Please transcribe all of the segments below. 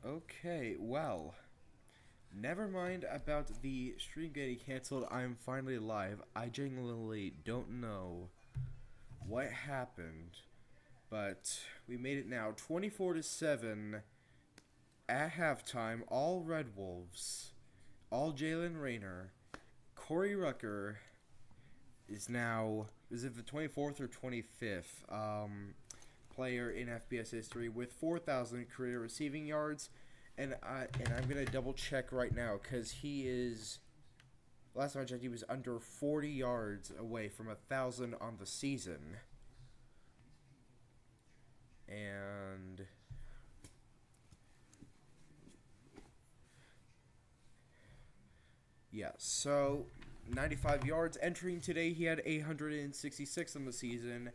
Okay, well, never mind about the stream getting canceled. I'm finally live. I genuinely don't know what happened, but we made it now. 24-7 at halftime. All Red Wolves, all Jalen Rayner, Corey Rucker is it the 24th or 25th player in FBS history with 4,000 career receiving yards. And I'm gonna double check right now because he is. Last time I checked, he was under 40 yards away from 1,000 on the season. And yeah, so 95 yards entering today. He had 866 on the season.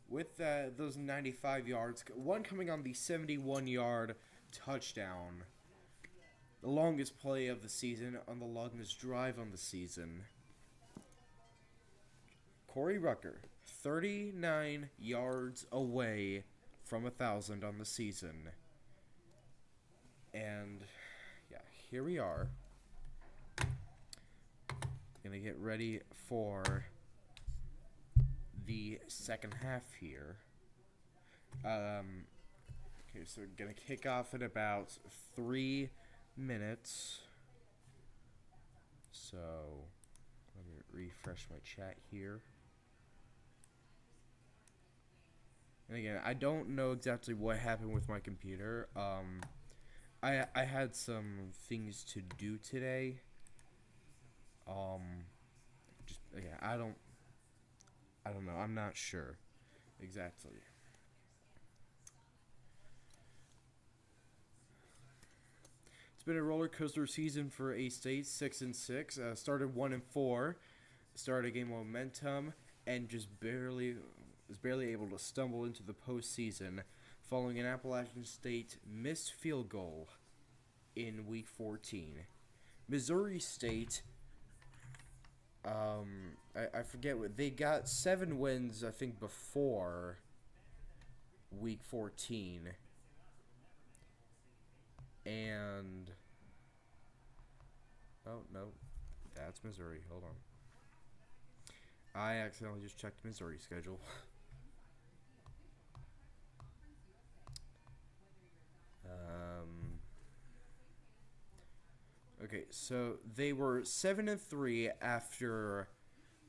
With those 95 yards, one coming on the 71-yard touchdown. The longest play of the season on the longest drive on the season. Corey Rucker, 39 yards away from 1,000 on the season. And yeah, here we are. Gonna get ready for the second half here. Okay, so we're gonna kick off in about 3 minutes. So let me refresh my chat here. And again, I don't know exactly what happened with my computer. I had some things to do today. Just yeah, I don't know. I'm not sure exactly. It's been a roller coaster season for A-State. 6-6. Started 1-4. Started game momentum and just was barely able to stumble into the postseason, following an Appalachian State missed field goal in Week 14. Missouri State. I forget what they got 7 wins I think before Week 14, and oh no, that's Missouri. Hold on, I accidentally just checked Missouri schedule. Okay, so they were 7-3 after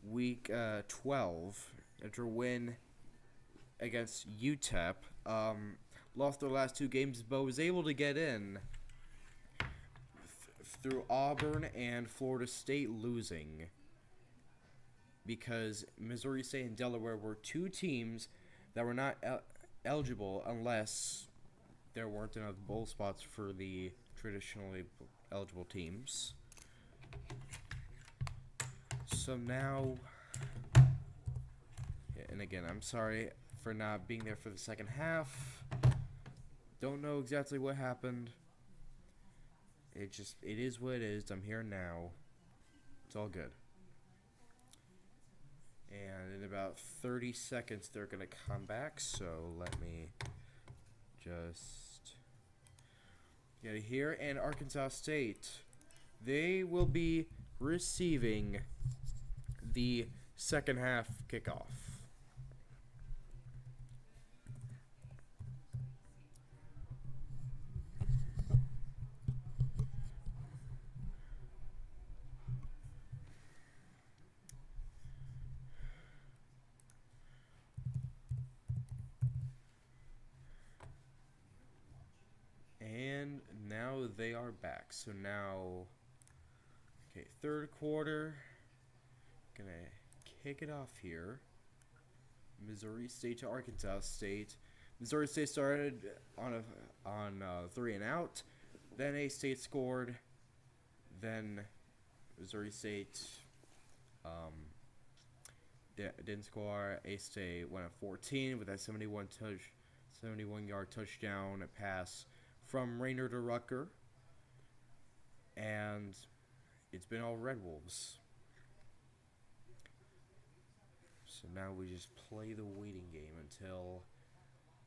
Week 12 after a win against UTEP. Lost their last 2 games, but was able to get in through Auburn and Florida State losing, because Missouri State and Delaware were 2 teams that were not eligible unless there weren't enough bowl spots for the traditionally eligible teams. So now, yeah, and again, I'm sorry for not being there for the second half. Don't know exactly what happened. It is what it is. I'm here now. It's all good. And in about 30 seconds, they're going to come back. So let me just get it here. And Arkansas State, they will be receiving the second half kickoff. And now they are back. So now, okay, third quarter. Gonna kick it off here. Missouri State to Arkansas State. Missouri State started on 3 and out. Then A-State scored. Then Missouri State didn't score. A-State went at 14 with that 71-yard touchdown pass from Rayner to Rucker. And it's been all Red Wolves. So now we just play the waiting game until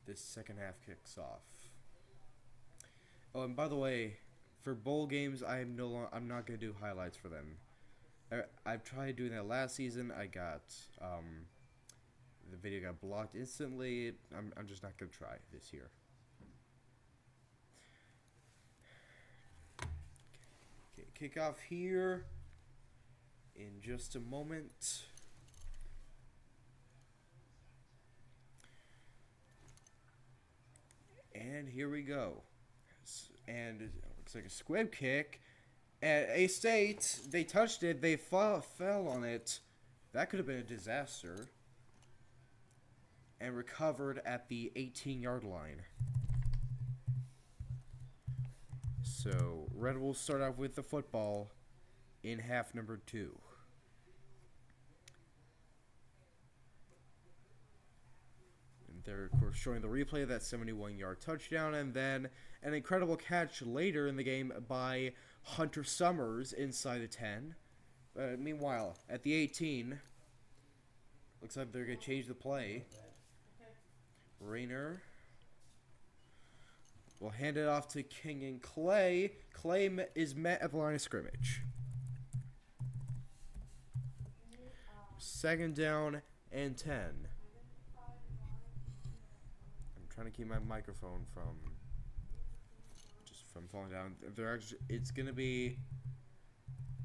this second half kicks off. Oh, and by the way, for bowl games, I'm not gonna do highlights for them. I've tried doing that last season. The video got blocked instantly. I'm just not gonna try this year. Okay, kick off here in just a moment. And here we go. And it looks like a squib kick. At A-State, they touched it. They fell on it. That could have been a disaster. And recovered at the 18-yard line. So, Red will start off with the football in half number 2. And they're, of course, showing the replay of that 71-yard touchdown, and then an incredible catch later in the game by Hunter Summers inside the 10. Meanwhile, at the 18, looks like they're going to change the play. Rayner will hand it off to King and Clay. Clay is met at the line of scrimmage. 2nd down and 10. I'm trying to keep my microphone from falling down. It's gonna be,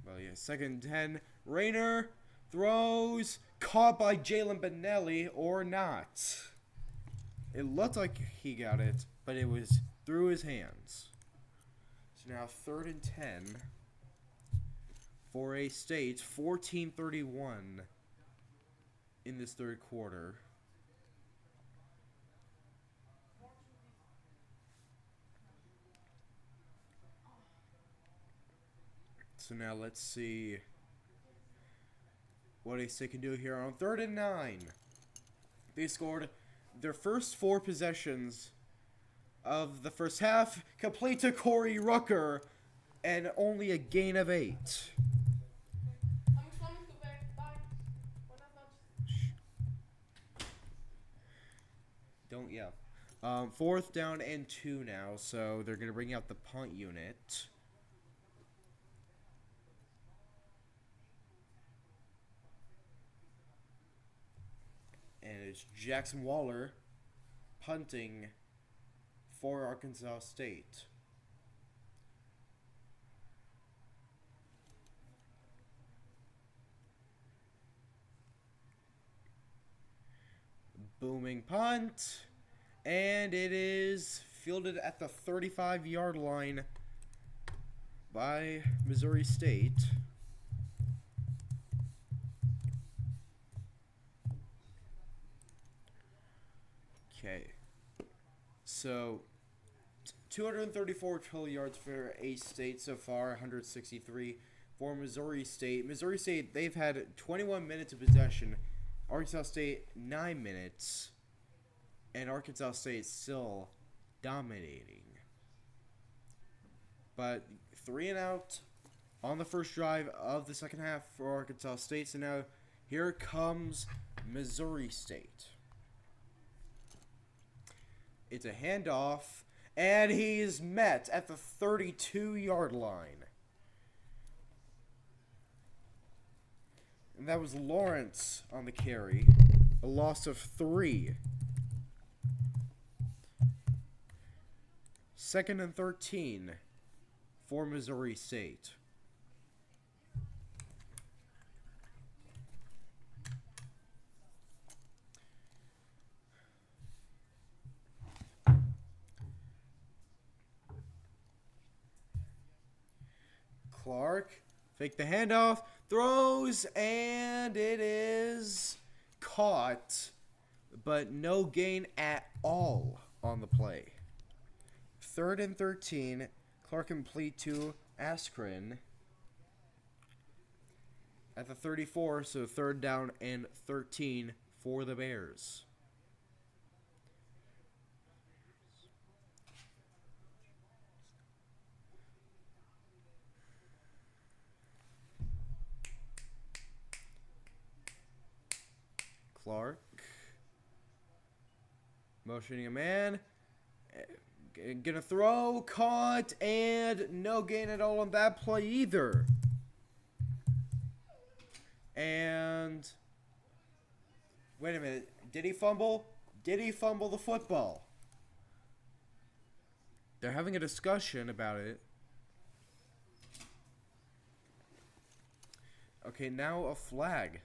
well, yeah, 2nd and 10. Rayner throws, caught by Jalen Benelli or not. It looked like he got it, but it was through his hands. So now 3rd and 10 for A-State, 14:31 in this 3rd quarter. So now let's see what A-State can do here on 3rd and 9. They scored their first 4 possessions of the first half, complete to Corey Rucker, and only a gain of 8. Don't yell. 4th down and 2 now, so they're going to bring out the punt unit. And it's Jackson Waller punting for Arkansas State. Booming punt. And it is fielded at the 35-yard line by Missouri State. Okay, so 234 total yards for A-State so far, 163 for Missouri State. Missouri State, they've had 21 minutes of possession. Arkansas State, 9 minutes. And Arkansas State still dominating. But 3 and out on the first drive of the second half for Arkansas State. So now here comes Missouri State. It's a handoff, and he's met at the 32-yard line. And that was Lawrence on the carry. A loss of 3. 2nd and 13 for Missouri State. Clark, fake the handoff, throws, and it is caught, but no gain at all on the play. 3rd and 13, Clark complete to Askren at the 34, so 3rd down and 13 for the Bears. Clark motioning a man, Gonna throw, caught, and no gain at all on that play either. And wait a minute, did he fumble? Did he fumble the football? They're having a discussion about it. Okay, now a flag.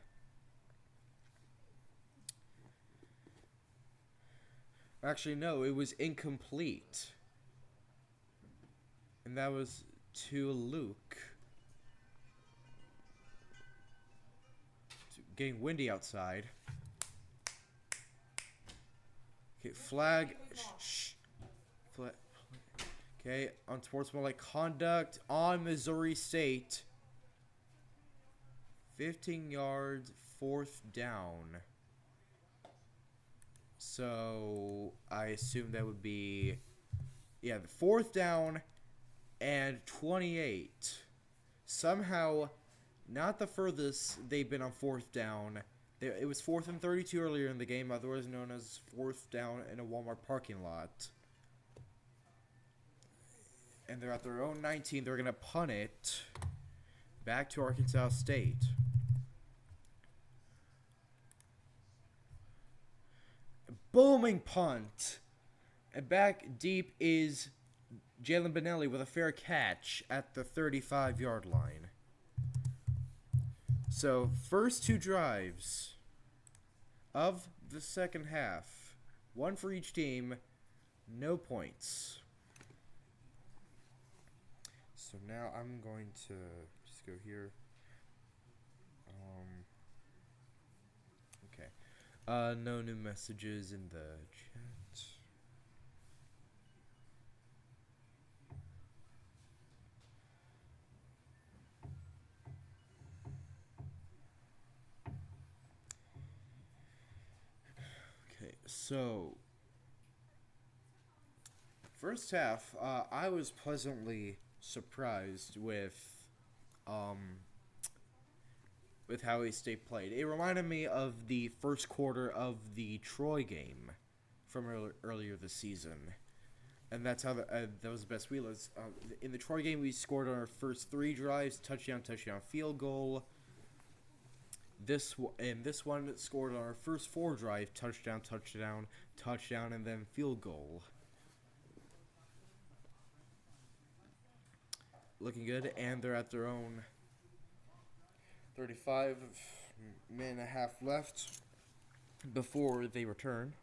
Actually, no, it was incomplete. And that was to Luke. It's getting windy outside. Okay, flag. Shh. Okay, unsportsmanlike conduct on Missouri State. 15 yards, 4th down. So, I assume that would be, yeah, the 4th down and 28. Somehow, not the furthest they've been on 4th down. It was 4th and 32 earlier in the game, otherwise known as 4th down in a Walmart parking lot. And they're at their own 19. They're going to punt it back to Arkansas State. Booming punt. And back deep is Jalen Benelli with a fair catch at the 35-yard line. So, first 2 drives of the second half. 1 for each team. No points. So now I'm going to just go here. Okay. No new messages in the chat. Okay, so first half, I was pleasantly surprised with how East State played. It reminded me of the first quarter of the Troy game from earlier this season, and that's how that was the best we was. In the Troy game, we scored on our first 3 drives: touchdown, field goal. This one scored on our first 4 drive: touchdown, and then field goal. Looking good, and they're at their own 35 minute and a half left before they return.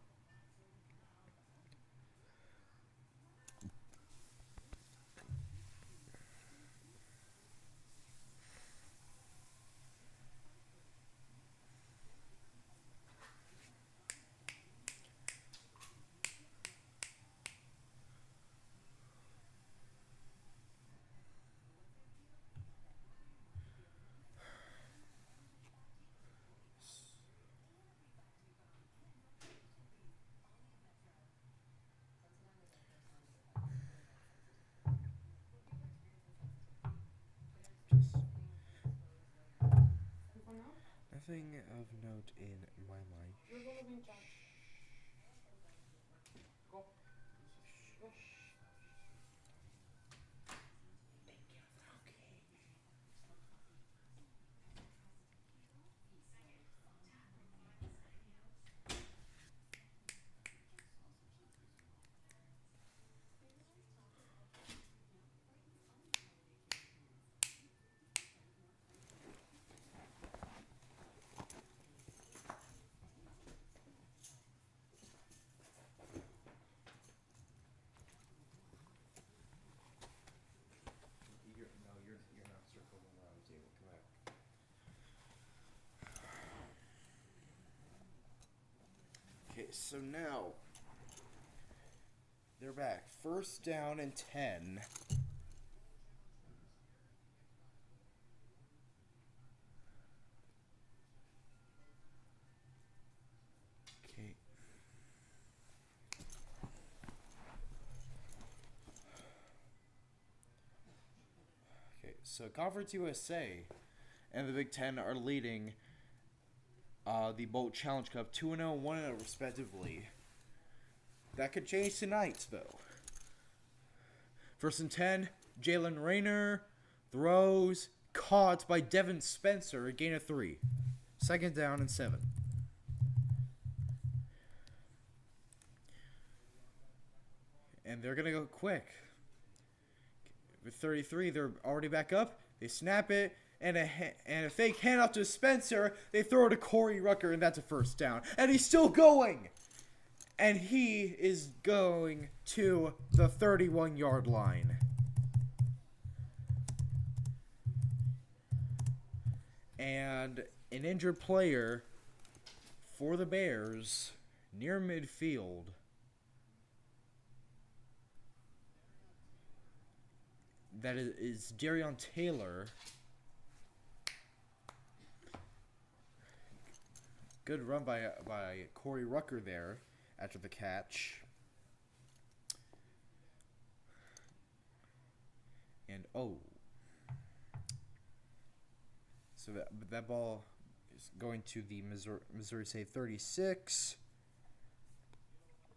Nothing of note in my mind. You're not circling around the table. Come back. Okay, so now they're back. 1st down and 10. Okay. Okay, so Conference USA and the Big Ten are leading the Bolt Challenge Cup 2-0 and 1-0 respectively. That could change tonight, though. First and 10. Jalen Rayner throws. Caught by Devin Spencer. A gain of 3. Second down and 7. And they're going to go quick. With 33, they're already back up. They snap it. And a fake handoff to Spencer. They throw it to Corey Rucker, and that's a first down. And he's still going. And he is going to the 31-yard line. And an injured player for the Bears near midfield. That is Darion Taylor. Good run by Corey Rucker there after the catch. And so that ball is going to the Missouri State 36.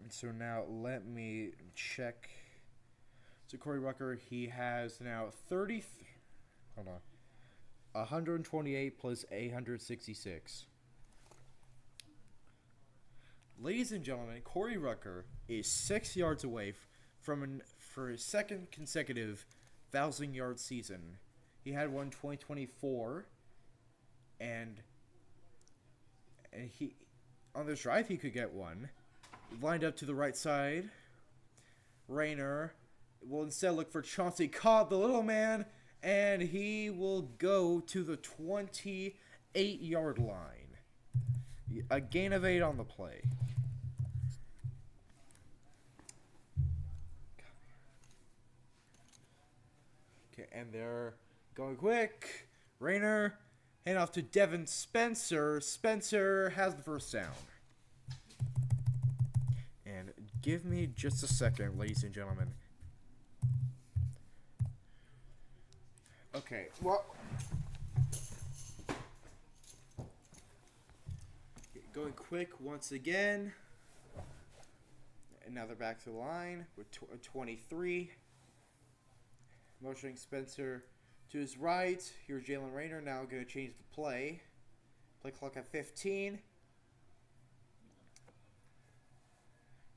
And so now let me check. So Corey Rucker, he has now 128 plus 866. Ladies and gentlemen, Corey Rucker is 6 yards away for his second consecutive 1,000-yard season. He had one 2024, and he on this drive he could get one. Lined up to the right side. Rayner will instead look for Chauncey Cobb, the little man, and he will go to the 28-yard line. A gain of 8 on the play. Okay, and they're going quick. Rayner, hand off to Devin Spencer. Spencer has the first down. And give me just a second, ladies and gentlemen. Okay, well, going quick once again. And now they're back to the line with 23. Motioning Spencer to his right. Here's Jalen Rayner now going to change the play. Play clock at 15.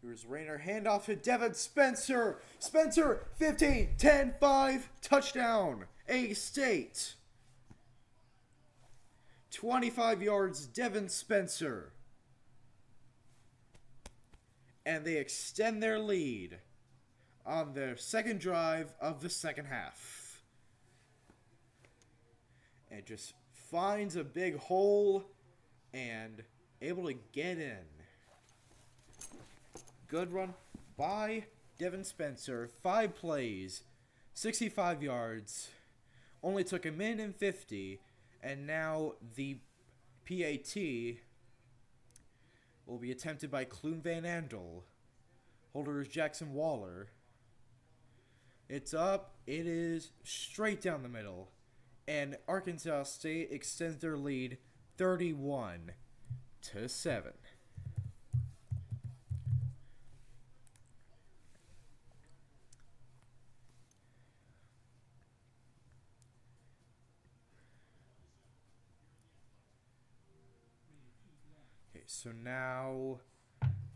Here's Rayner, handoff to Devin Spencer. Spencer, 15, 10, 5, touchdown. A-State. 25 yards, Devin Spencer. And they extend their lead on their second drive of the second half. And just finds a big hole and able to get in. Good run by Devin Spencer. 5 plays, 65 yards. Only took a minute and 50. And now the PAT will be attempted by Clune Van Andel. Holder is Jackson Waller. It's up. It is straight down the middle. And Arkansas State extends their lead 31-7.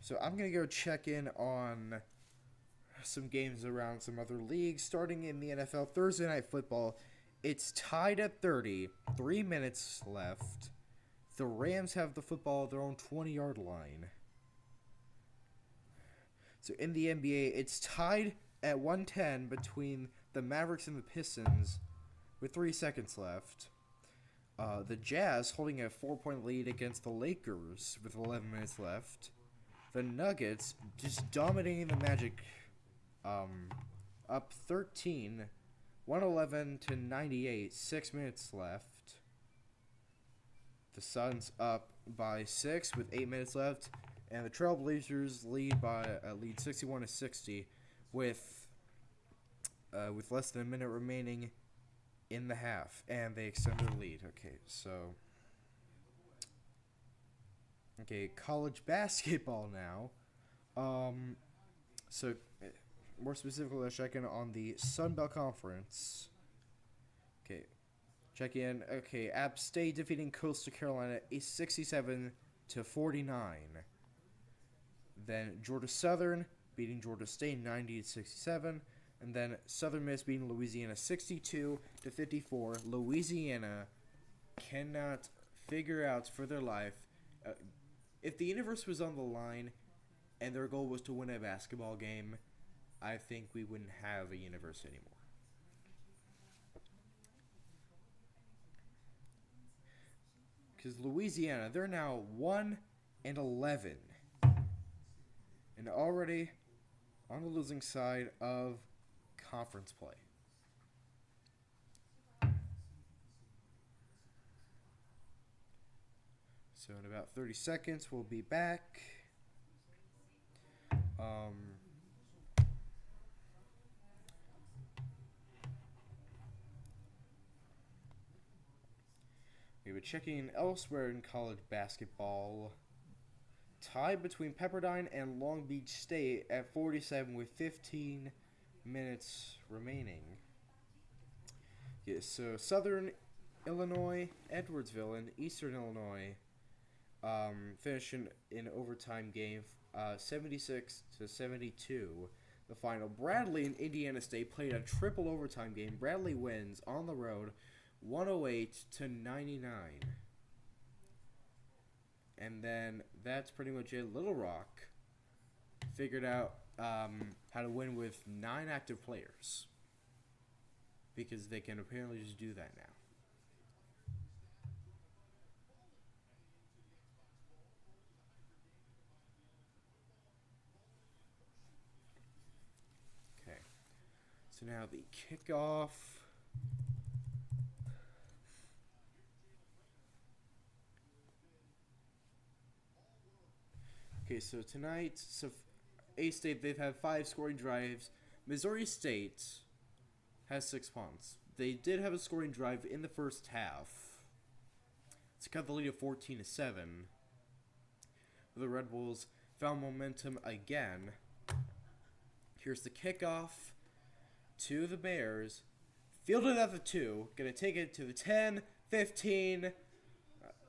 So I'm going to go check in on some games around some other leagues. Starting in the NFL, Thursday Night Football, it's tied at 30, 3 minutes left. The Rams have the football at their own 20-yard line. So in the NBA, it's tied at 110 between the Mavericks and the Pistons with 3 seconds left. The Jazz holding a 4-point lead against the Lakers with 11 minutes left. The Nuggets just dominating the Magic, up 13, 111-98, 6 minutes left. The Suns up by 6 with 8 minutes left, and the Trailblazers lead 61-60 with less than a minute remaining in the half, and they extend their lead. Okay, college basketball now. So more specifically, let's check in on the Sun Belt Conference. Okay, check in. Okay, App State defeating Coastal Carolina 67-49. Then Georgia Southern beating Georgia State 90-67. And then Southern Miss beating Louisiana 62-54. Louisiana cannot figure out for their life. If the universe was on the line and their goal was to win a basketball game, I think we wouldn't have a universe anymore. Because Louisiana, they're now 1-11. And already on the losing side of conference play. So in about 30 seconds, we'll be back. We were checking elsewhere in college basketball. Tie between Pepperdine and Long Beach State at 47 with 15 minutes remaining. Yeah, so Southern Illinois, Edwardsville, and Eastern Illinois finishing in overtime game 76-72. The final. Bradley and Indiana State played a triple overtime game. Bradley wins on the road 108-99. And then that's pretty much it. Little Rock figured out how to win with 9 active players. Because they can apparently just do that now. Okay. So now the kickoff. Okay, so tonight, A-State, they've had 5 scoring drives. Missouri State has 6 punts. They did have a scoring drive in the first half to cut the lead of 14-7. The Red Bulls found momentum again. Here's the kickoff to the Bears. Fielded at the 2. Gonna take it to the 10, 15,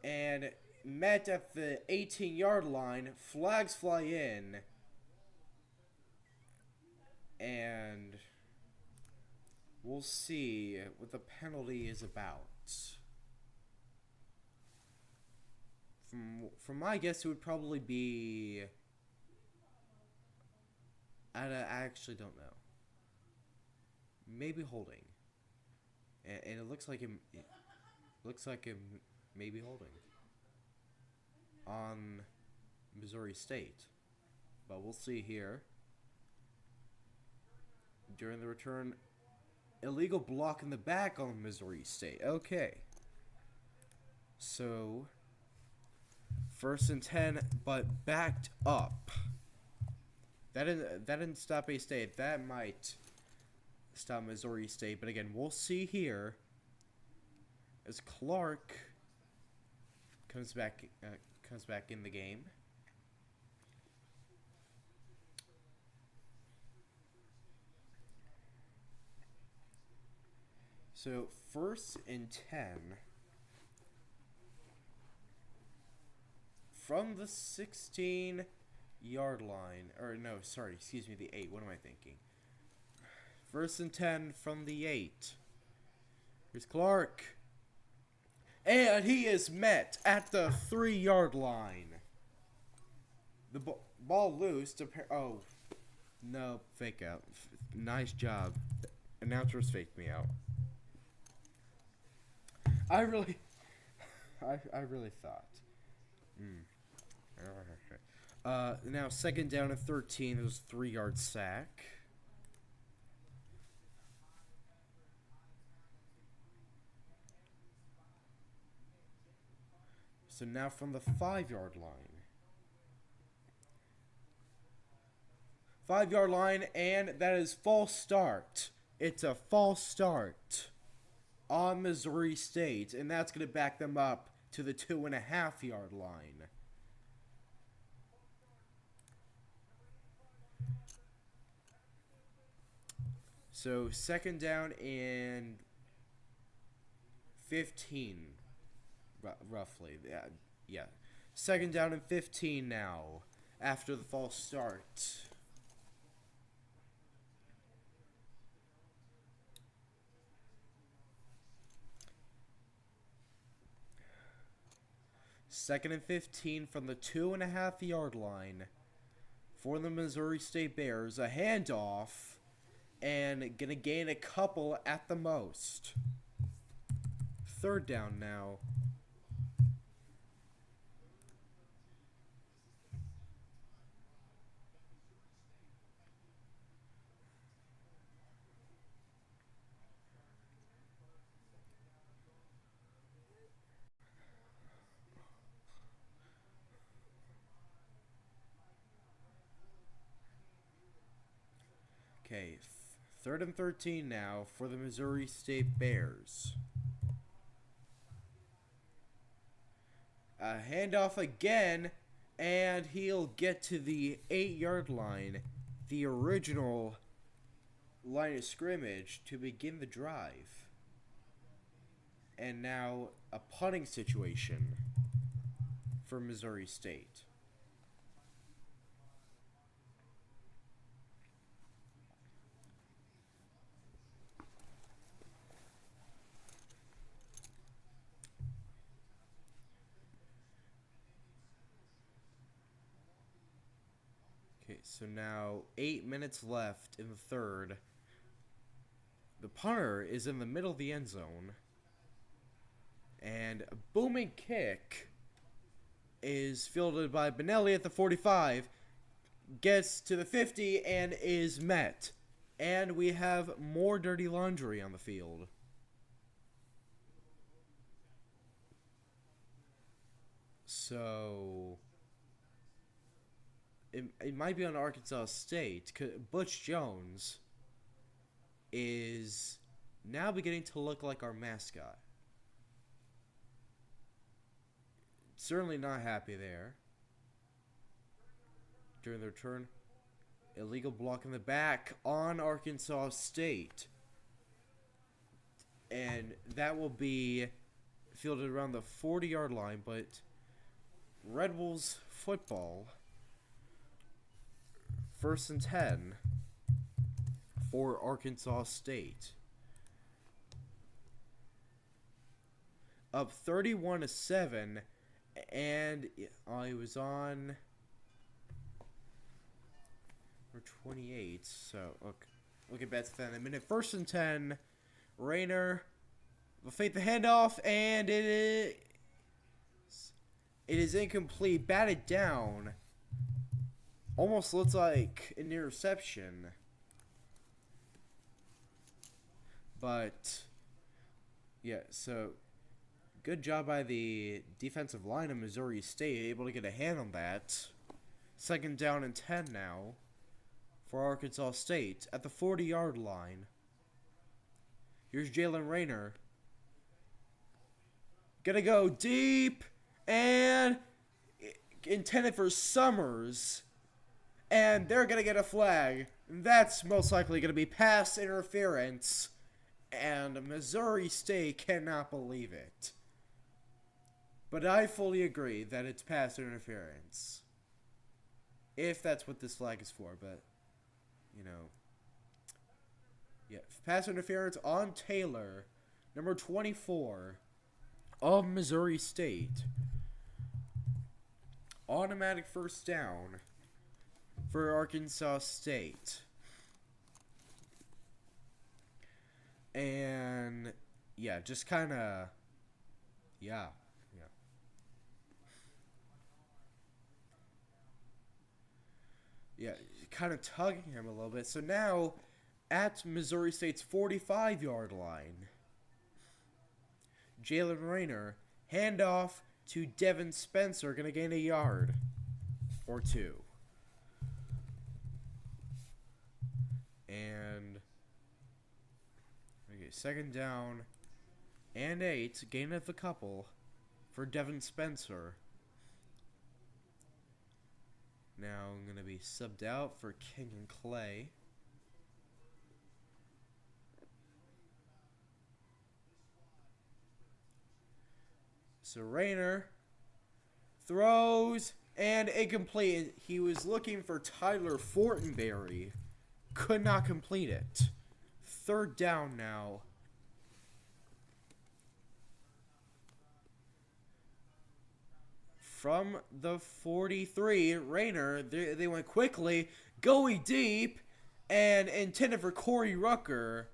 and met at the 18-yard line. Flags fly in. And we'll see what the penalty is about. From my guess, it would probably be... I actually don't know. Maybe holding. And it looks like it may be holding on Missouri State. But we'll see here. During the return, illegal block in the back on Missouri State. Okay. So, 1st and 10, but backed up. That didn't stop A-State. That might stop Missouri State. But again, we'll see here as Clark comes back in the game. So 1st and 10 from the 16-yard line. Or no, sorry, excuse me, the 8. What am I thinking? 1st and 10 from the 8. Here's Clark. And he is met at the 3-yard line. The ball loose. Oh, no, fake out. Nice job. Announcers faked me out. I really thought. Now 2nd down and 13. It was a 3-yard sack. So now from the 5-yard line. 5-yard line, and that is false start. It's a false start on Missouri State, and that's going to back them up to the 2.5-yard line. So second down and 15, roughly. Yeah, yeah. Second down and 15 now, after the false start. Second and 15 from the 2.5-yard line for the Missouri State Bears. A handoff, and gonna gain a couple at the most. Third down now. Okay, third and 13 now for the Missouri State Bears. A handoff again, and he'll get to the 8-yard line, the original line of scrimmage, to begin the drive. And now a punting situation for Missouri State. Okay, so now 8 minutes left in the third. The punter is in the middle of the end zone. And a booming kick is fielded by Benelli at the 45. Gets to the 50 and is met. And we have more dirty laundry on the field. So it might be on Arkansas State. Butch Jones is now beginning to look like our mascot. Certainly not happy there. During the return, illegal block in the back on Arkansas State. And that will be fielded around the 40-yard line, but Red Bulls football. First and 10 for Arkansas State. Up 31-7, and I was on for 28. So look at bets then. A minute. First and 10. Rayner will fake the handoff, and it is incomplete. Batted down. Almost looks like an interception. But yeah, so good job by the defensive line of Missouri State, able to get a hand on that. Second down and 10 now for Arkansas State at the 40-yard line. Here's Jalen Rayner. Gonna go deep and intended for Summers. And they're gonna get a flag. That's most likely gonna be pass interference. And Missouri State cannot believe it. But I fully agree that it's pass interference. If that's what this flag is for, but, you know. Yeah, pass interference on Taylor, number 24 of Missouri State. Automatic first down for Arkansas State. And yeah, just kind of yeah. Yeah, kind of tugging him a little bit. So now at Missouri State's 45-yard line, Jalen Rayner, handoff to Devin Spencer, going to gain a yard or two. And okay, second down and 8, gain of a couple for Devin Spencer. Now I'm going to be subbed out for King and Clay. So Rayner throws and incomplete. He was looking for Tyler Fortenberry. Could not complete it. Third down now. From the 43, Rayner, they went quickly, going deep, and intended for Corey Rucker,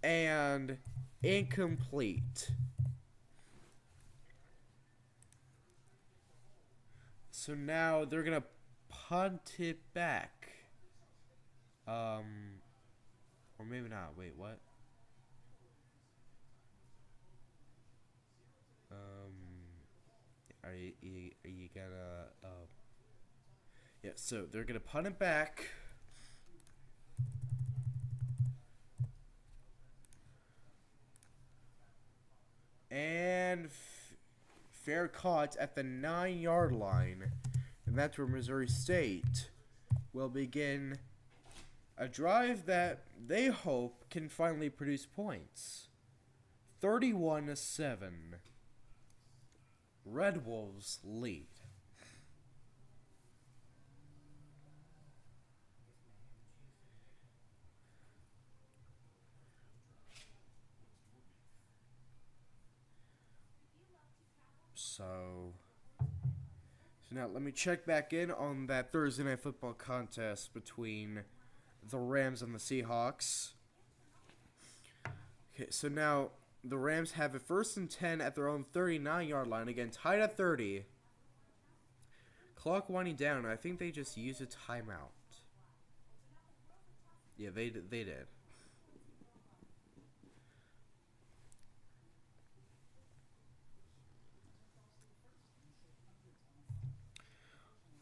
and incomplete. So now they're going to punt it back. Or maybe not. Wait, what? Are you gonna, yeah, so they're gonna punt it back. And fair caught at the 9-yard line. And that's where Missouri State will begin a drive that they hope can finally produce points. 31-7. Red Wolves lead. So now let me check back in on that Thursday Night Football contest between the Rams and the Seahawks. Okay, so now the Rams have a 1st and 10 at their own 39-yard line. Again, tied at 30. Clock winding down. I think they just used a timeout. Yeah, they did.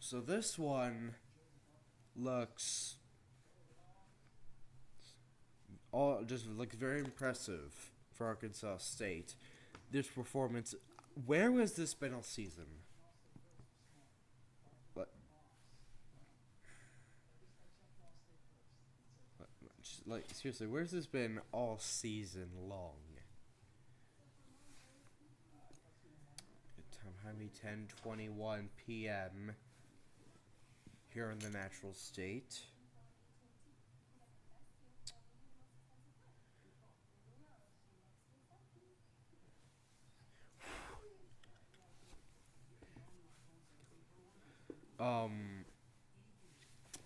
So this one looks very impressive for Arkansas State. This performance, where has this been all season? Like seriously, where's this been all season long? Good time, Jaime, 10:21 p.m. here in the natural state.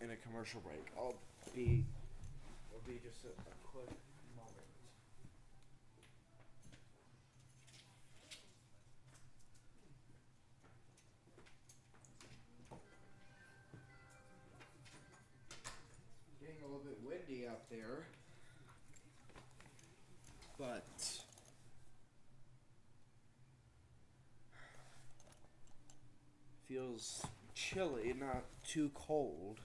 In a commercial break, I'll be just a quick moment. Getting a little bit windy out there, but feels chilly, not too cold.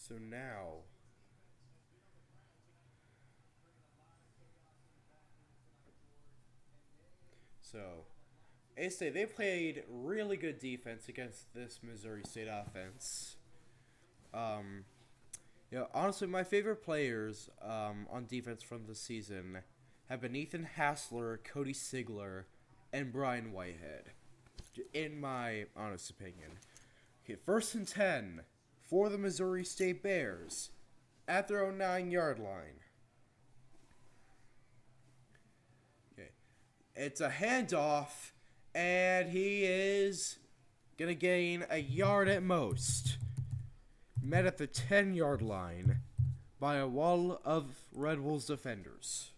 So now, A-State, they played really good defense against this Missouri State offense. Honestly, my favorite players on defense from the season have been Ethan Hassler, Cody Sigler, and Brian Whitehead, in my honest opinion. Okay, 1st and 10 for the Missouri State Bears at their own 9-yard line. Okay, it's a handoff, and he is going to gain a yard at most. Met at the 10-yard line by a wall of Red Wolves defenders.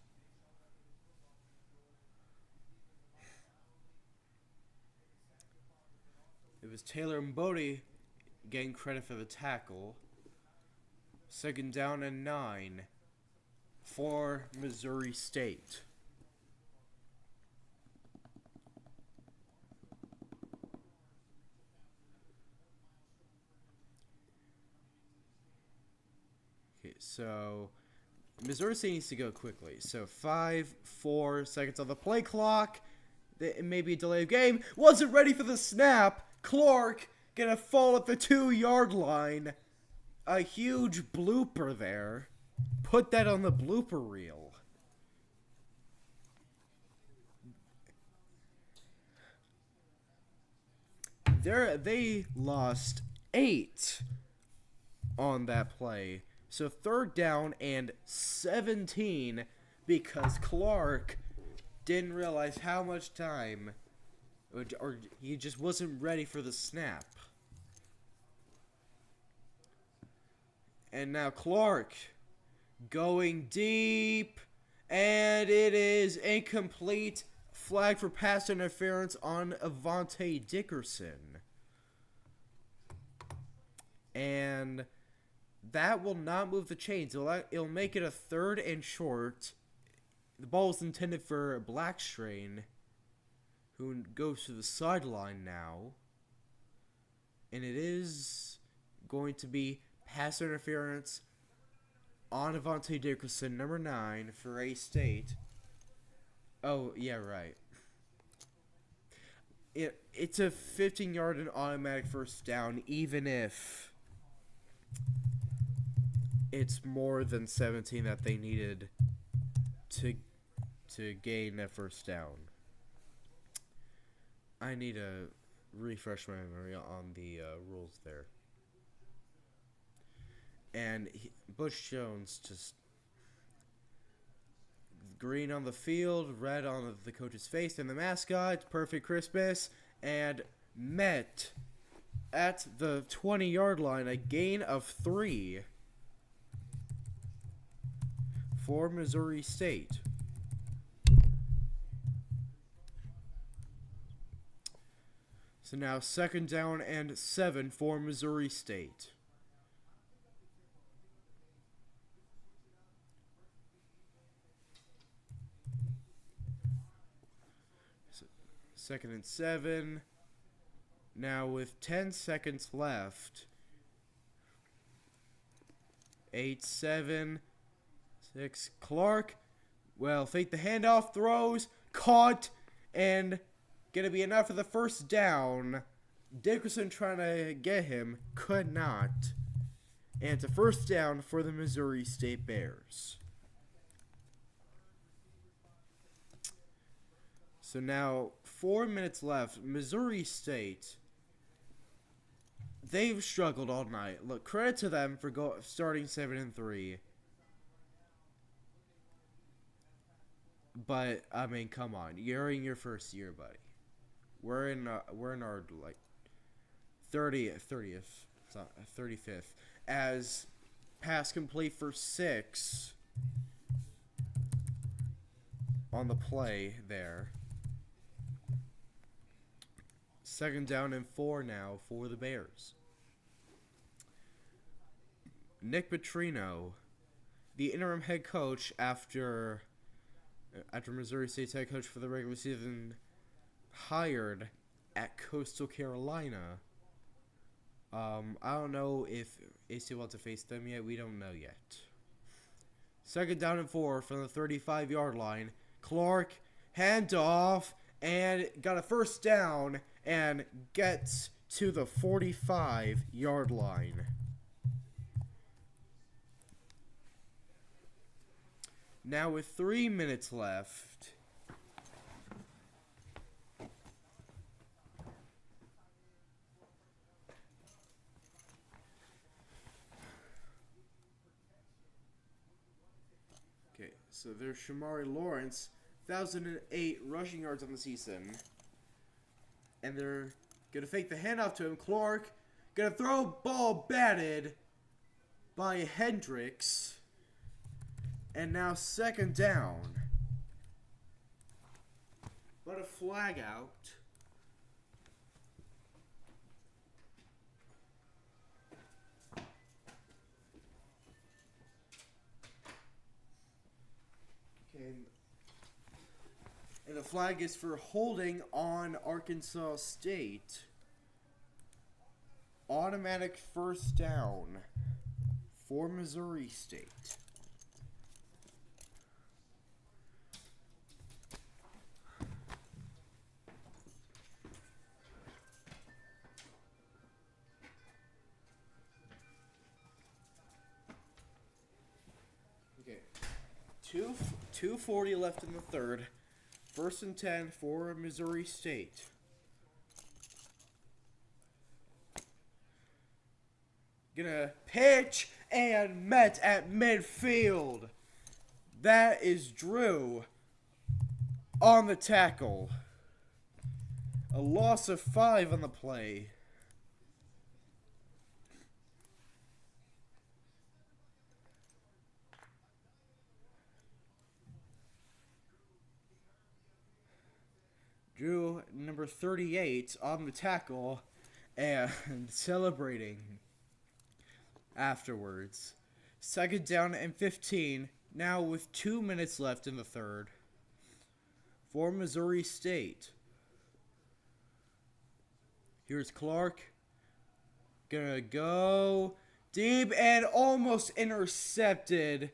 It was Taylor Mbodi getting credit for the tackle. 2nd down and 9 for Missouri State. so Missouri State needs to go quickly. So 4 seconds on the play clock. It may be a delay of game. Wasn't ready for the snap. Clark gonna fall at the 2-yard line. A huge blooper there. Put that on the blooper reel. They lost 8 on that play. So 3rd down and 17 because Clark didn't realize how much time, or he just wasn't ready for the snap. And now Clark going deep, and it is incomplete. Flag for pass interference on Avante Dickerson. And that will not move the chains. It'll make it a 3rd and short. The ball is intended for Blackstrain, who goes to the sideline now. And it is going to be pass interference on Avante Dickerson, number 9, for A-State. Oh, yeah, right. It's a 15-yard and automatic first down, even if it's more than 17 that they needed to gain that first down. I need to refresh my memory on the rules there. And Bush Jones just green on the field, red on the coach's face, and the mascot, Perfect Christmas, and met at the 20-yard line, a gain of 3 for Missouri State. So now 2nd down and 7 for Missouri State. Second and 7. Now with 10 seconds left. 8, 7, 6. Clark, well, fake the handoff, throws, caught, and gonna be enough for the first down. Dickerson trying to get him, could not. And it's a first down for the Missouri State Bears. So now, 4 minutes left. Missouri State, they've struggled all night. Look, credit to them for starting 7-3. But I mean, come on, you're in your first year, buddy. We're in our like 35th as pass complete for 6 on the play there. 2nd down and 4 now for the Bears. Nick Petrino, the interim head coach after Missouri State's head coach for the regular season, hired at Coastal Carolina. I don't know if AC wants to face them yet. We don't know yet. 2nd down and 4 from the 35-yard line. Clark, handoff, and got a first down and gets to the 45-yard line. Now with 3 minutes left, okay, so there's Shamari Lawrence, 1,008 rushing yards on the season. And they're going to fake the handoff to him. Clark going to throw, ball batted by Hendricks. And now 2nd down. But a flag out. Okay. And the flag is for holding on Arkansas State. Automatic first down for Missouri State. Okay, 2:40 left in the third. 1st and 10 for Missouri State. Gonna pitch and met at midfield. That is Drew on the tackle. A loss of 5 on the play. Drew, number 38, on the tackle and celebrating afterwards. 2nd down and 15, now with 2 minutes left in the third for Missouri State. Here's Clark. Gonna go deep and almost intercepted.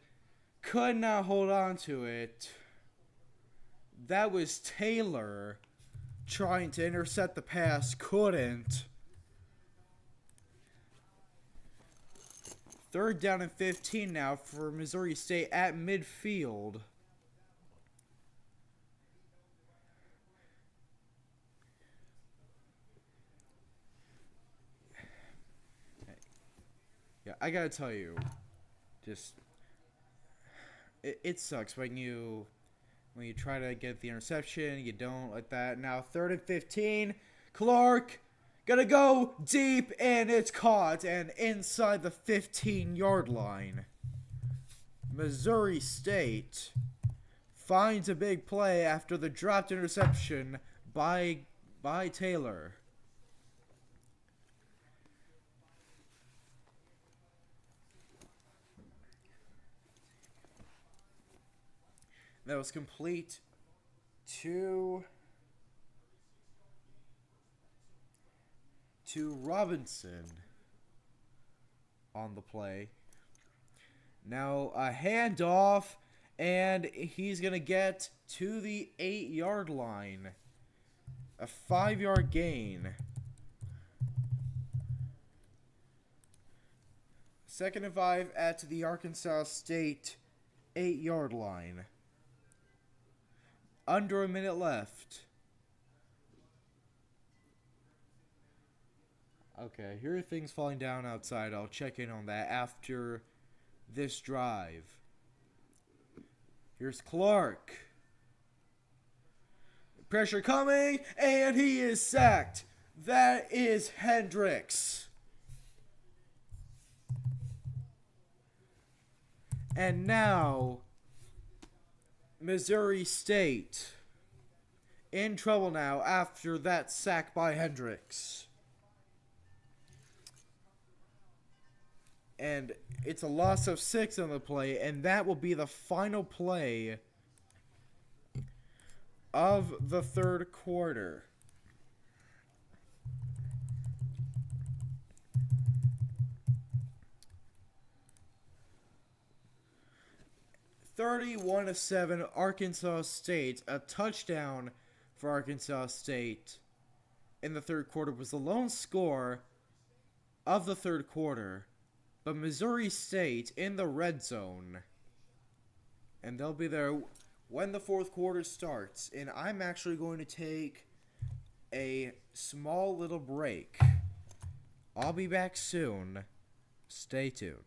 Could not hold on to it. That was Taylor trying to intercept the pass. Couldn't. 3rd down and 15 now for Missouri State at midfield. Yeah, I gotta tell you, just it sucks when you try to get the interception, you don't like that. Now 3rd and 15, Clark gonna go deep and it's caught and inside the 15-yard line. Missouri State finds a big play after the dropped interception by Taylor. That was complete to Robinson on the play. Now a handoff, and he's going to get to the 8-yard line. A 5-yard gain. 2nd and 5 at the Arkansas State 8-yard line. Under a minute left. Okay, here are things falling down outside. I'll check in on that after this drive. Here's Clark. Pressure coming, and he is sacked. That is Hendricks. And now Missouri State in trouble now after that sack by Hendricks. And it's a loss of 6 on the play, and that will be the final play of the third quarter. (31-7) Arkansas State. A touchdown for Arkansas State in the third quarter was the lone score of the third quarter. But Missouri State in the red zone. And they'll be there when the fourth quarter starts. And I'm actually going to take a small little break. I'll be back soon. Stay tuned.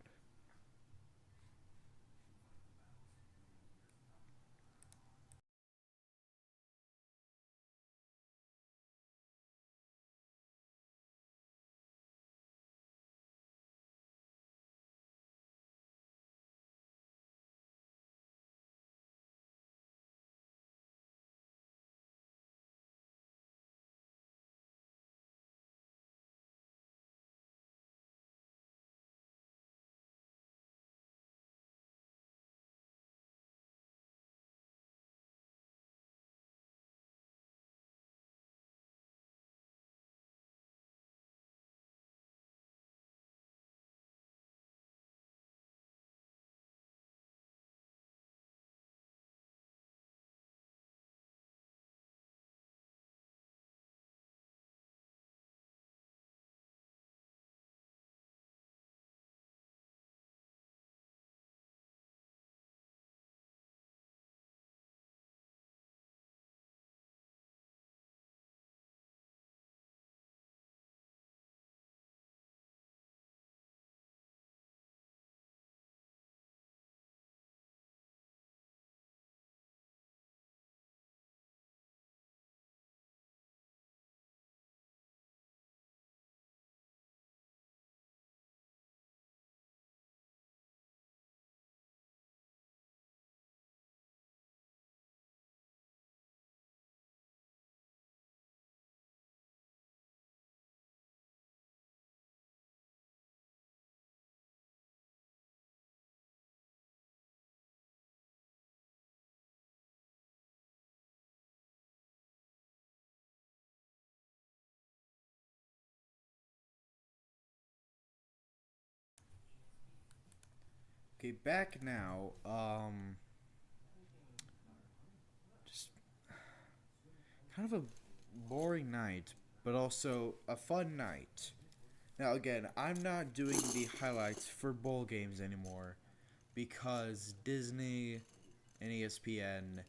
Okay, back now. Just kind of a boring night, but also a fun night. Now, again, I'm not doing the highlights for bowl games anymore because Disney and ESPN,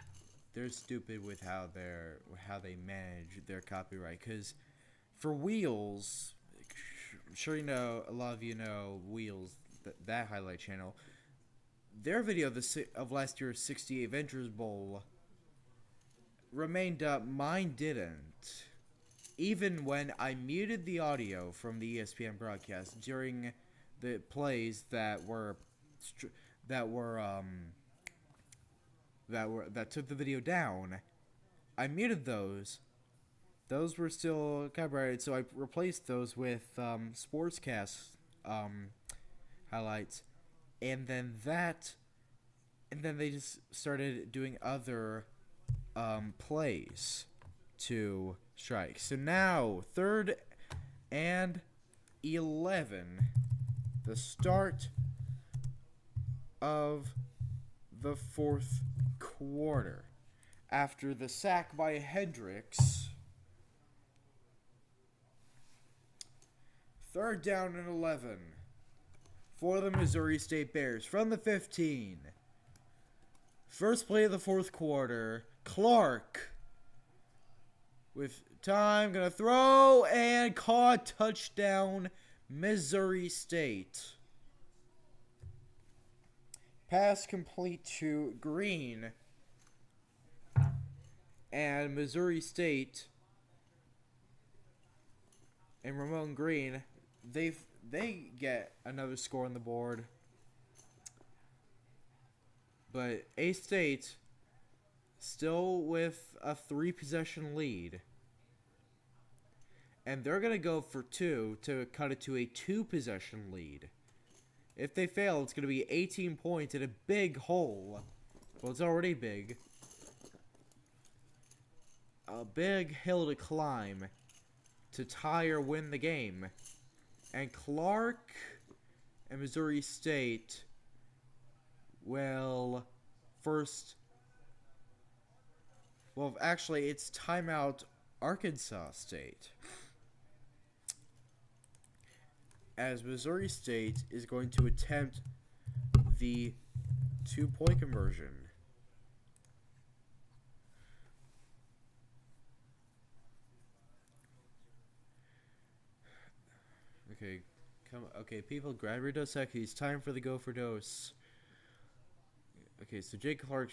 they're stupid with how they manage their copyright. Because for Wheels, I'm sure you know, a lot of you know Wheels, that highlight channel. Their video of last year's 68 Ventures Bowl remained up. Mine didn't. Even when I muted the audio from the ESPN broadcast during the plays that took the video down, I muted those. Those were still copyrighted, so I replaced those with sportscast highlights, and then they just started doing other plays to strike. So now 3rd and 11, the start of the 4th quarter. After the sack by Hendricks, 3rd down and 11 for the Missouri State Bears from the 15. First play of the 4th quarter. Clark with time, gonna throw and caught. Touchdown, Missouri State. Pass complete to Green, and Missouri State and Ramon Green, they get another score on the board. But A-State still with a 3-possession lead. And they're going to go for 2 to cut it to a 2-possession lead. If they fail, it's going to be 18 points in a big hole. Well, it's already big. A big hill to climb to tie or win the game. And Clark and Missouri State will first... Well, actually, it's timeout Arkansas State, as Missouri State is going to attempt the 2-point conversion. Okay, people, grab your Dos Equis. Time for the Go for Dos. Okay, so Jake Clark,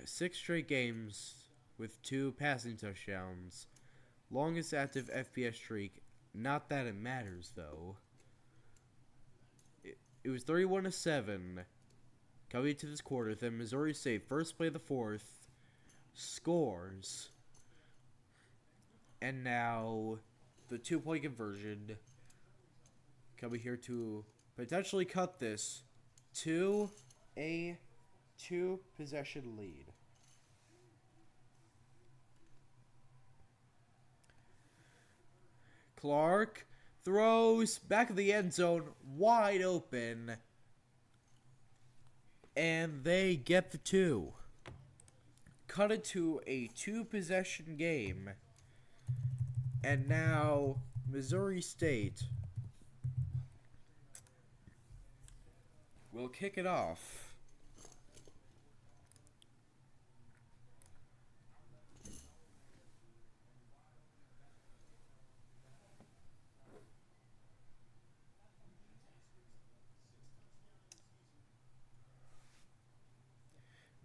6 straight games with 2 passing touchdowns. Longest active FBS streak. Not that it matters, though. It was 31-7 coming to this quarter. Then Missouri State, first play of the 4th, scores. And now the 2-point conversion coming here to potentially cut this to a 2-possession lead. Clark throws back of the end zone, wide open, and they get the 2. Cut it to a 2-possession game, and now Missouri State will kick it off.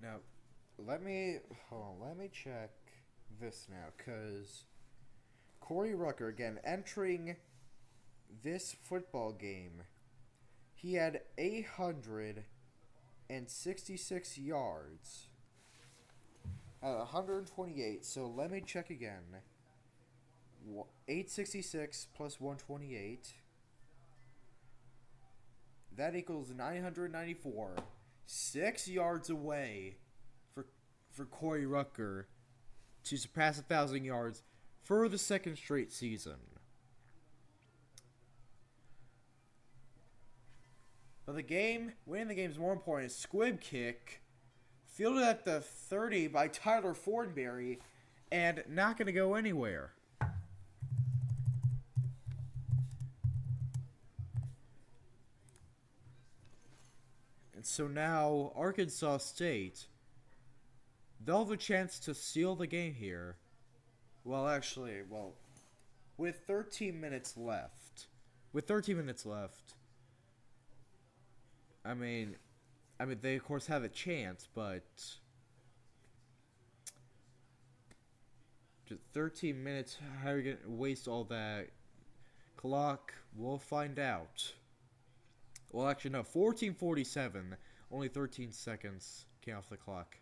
Now, let me check this now, because Corey Rucker, again, entering this football game, he had 866 yards at 128. So let me check again. 866 plus 128. That equals 994. 6 yards away for Corey Rucker to surpass 1,000 yards for the 2nd straight season. But winning the game is more important. Squib kick, fielded at the 30 by Tyler Fortenberry, and not going to go anywhere. And so now Arkansas State, they'll have a chance to seal the game here. Well, actually, with 13 minutes left. I mean, they of course have a chance, but just 13 minutes. How are you gonna waste all that clock? We'll find out. Well, actually, no. 14:47. Only 13 seconds came off the clock.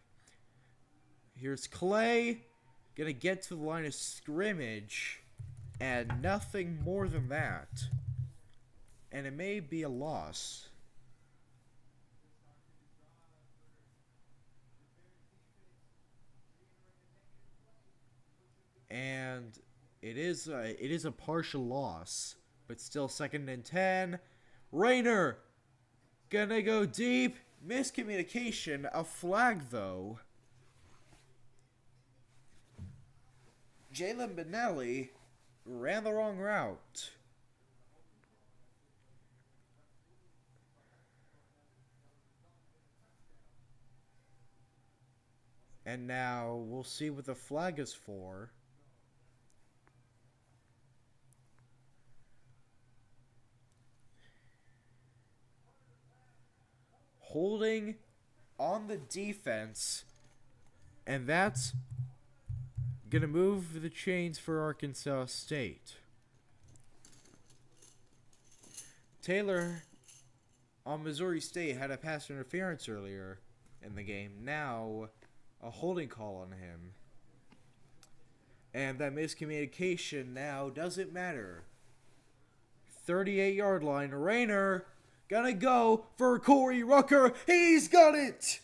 Here's Clay, gonna get to the line of scrimmage, and nothing more than that. And it may be a loss. And it is a partial loss, but still 2nd and 10. Rayner gonna go deep. Miscommunication. A flag though. Jalen Benelli ran the wrong route. And now we'll see what the flag is for. Holding on the defense, and that's gonna move the chains for Arkansas State. Taylor on Missouri State had a pass interference earlier in the game. Now a holding call on him, and that miscommunication now doesn't matter. 38-yard line. Rayner gonna go for Corey Rucker. He's got it!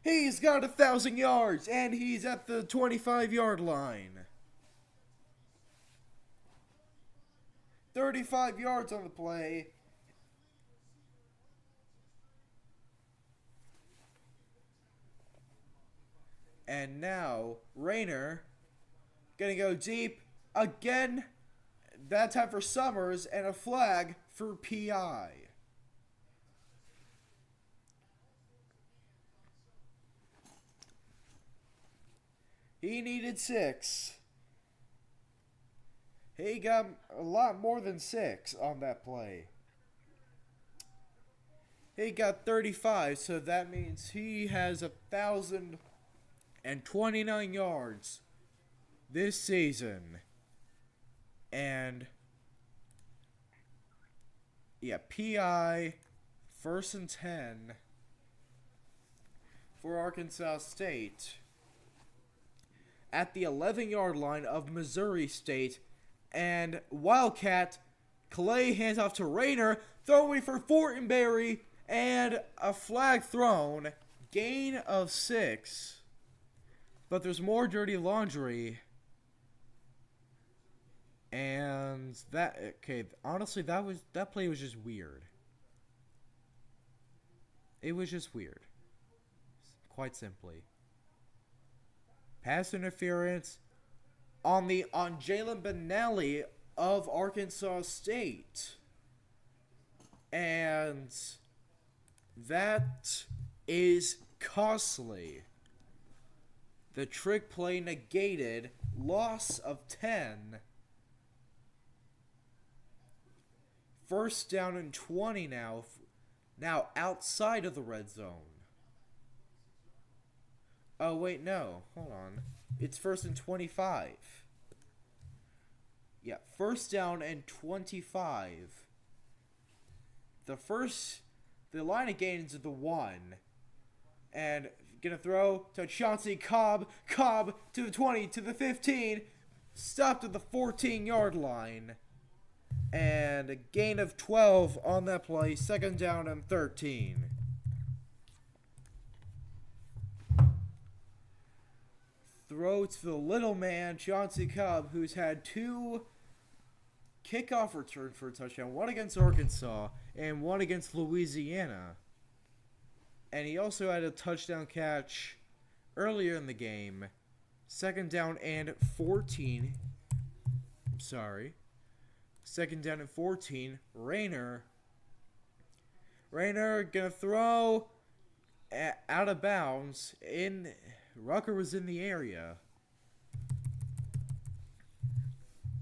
He's got 1,000 yards, and he's at the 25-yard line. 35 yards on the play. And now, Rayner gonna go deep again. That time for Summers, and a flag for PI. He needed 6. He got a lot more than 6 on that play. He got 35, so that means he has 1,029 yards this season. And yeah, PI, 1st and 10 for Arkansas State at the 11-yard line of Missouri State. And Wildcat, Clay hands off to Rayner, throwing for Fortenberry, and a flag thrown. Gain of 6. But there's more dirty laundry. And honestly, that play was just weird. It was just weird. Quite simply. Pass interference on Jalen Benelli of Arkansas State. And that is costly. The trick play negated. Loss of 10. 1st down and 20 now. Now outside of the red zone. Oh, wait, no. Hold on. It's 1st and 25. Yeah, 1st down and 25. The line of gains is the 1. And gonna throw to Chauncey Cobb. Cobb to the 20, to the 15. Stopped at the 14-yard line. And a gain of 12 on that play. 2nd down and 13. Throw to the little man, Chauncey Cobb, who's had 2 kickoff return for a touchdown, one against Arkansas and one against Louisiana. And he also had a touchdown catch earlier in the game. Second down and 14. Second down and 14. Rayner gonna throw out of bounds. Rucker was in the area.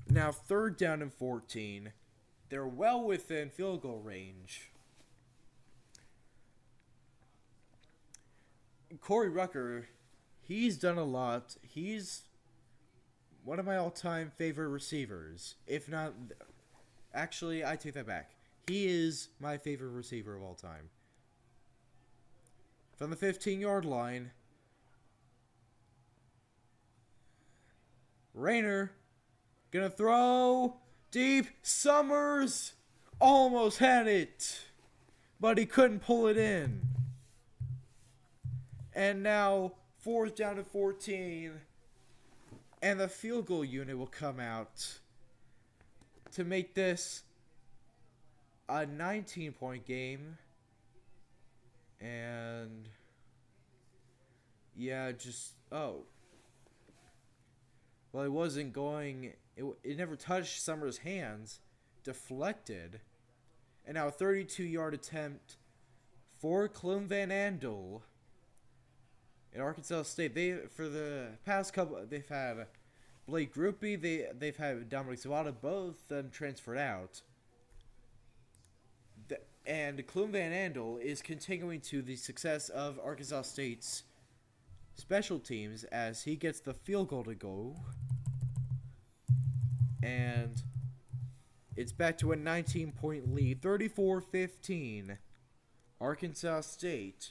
Now third down and 14. They're well within field goal range. Corey Rucker, he's done a lot. He's one of my all-time favorite receivers. If not, actually, I take that back. He is my favorite receiver of all time. From the 15-yard line, Rayner gonna throw deep. Summers almost had it, but he couldn't pull it in. And now, fourth down to 14. And the field goal unit will come out to make this a 19-point game. And yeah, well, it wasn't going. It never touched Summers' hands. Deflected. And now a 32-yard attempt for Clum Van Andel. In Arkansas State, for the past couple, they've had Blake Grupe, they've had Dominic Zawada, both transferred out. And Clum Van Andel is continuing to the success of Arkansas State's special teams as he gets the field goal to go. And it's back to a 19-point lead, 34-15. Arkansas State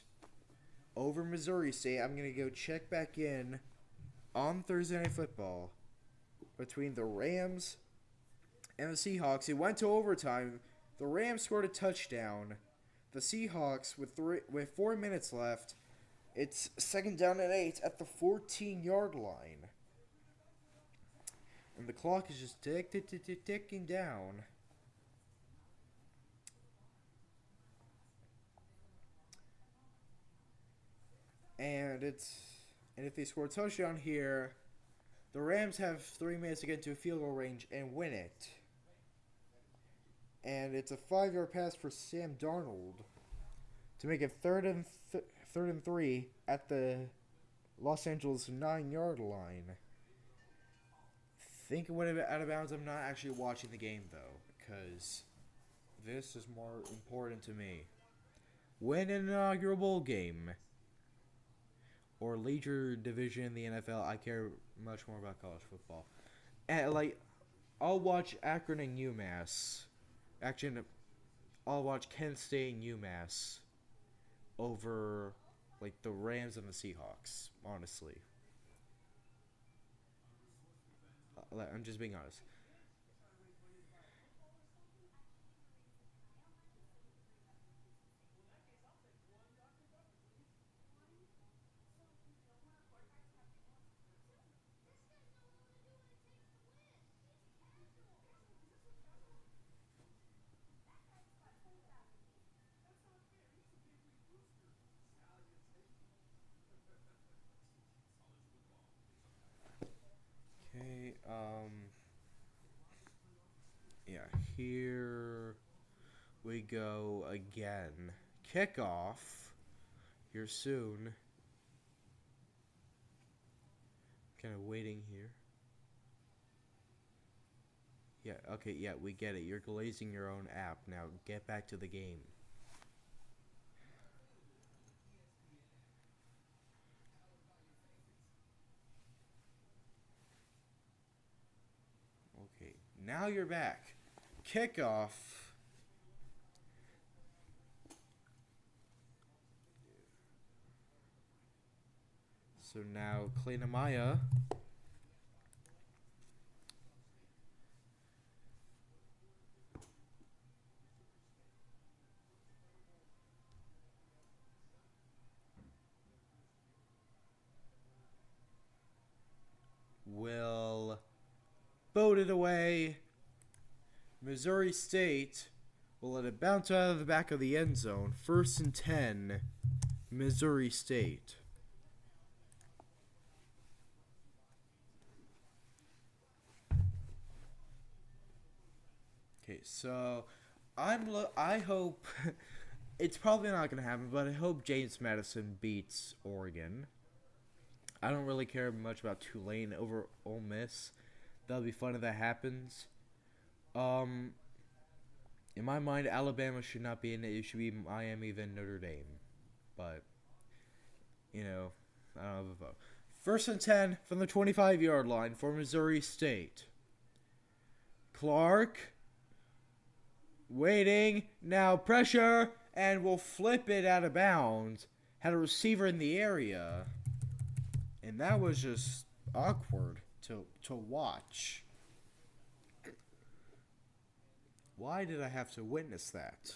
over Missouri State. I'm going to go check back in on Thursday Night Football between the Rams and the Seahawks. It went to overtime. The Rams scored a touchdown. The Seahawks, with 4 minutes left, it's second down and 8 at the 14-yard line. And the clock is just ticking down. And if they score a touchdown here, the Rams have 3 minutes to get into a field goal range and win it. And it's a 5-yard pass for Sam Darnold to make it third and 3 at the Los Angeles 9-yard line. Think it went out of bounds. I'm not actually watching the game though, because this is more important to me. Win an inaugural bowl game or leisure division in the NFL. I care much more about college football. And I'll watch Akron and UMass. Actually, I'll watch Kent State and UMass over the Rams and the Seahawks. Honestly, I'm just being honest. Okay, yeah, here we go again. Kickoff here soon. Kind of waiting here. Yeah, okay, yeah, we get it. You're glazing your own app. Now get back to the game. Okay, now you're back. Kickoff. So now Clay Namaya will boat it away Missouri State will let it bounce out of the back of the end zone. 1st and 10, Missouri State. Okay, so I hope it's probably not going to happen, but I hope James Madison beats Oregon. I don't really care much about Tulane over Ole Miss. That'll be fun if that happens. In my mind, Alabama should not be in it. It should be Miami, then Notre Dame. But, you know, I don't have a vote. 1st and 10 from the 25-yard line for Missouri State. Clark. Waiting. Now pressure. And we'll flip it out of bounds. Had a receiver in the area. And that was just awkward to watch. Why did I have to witness that?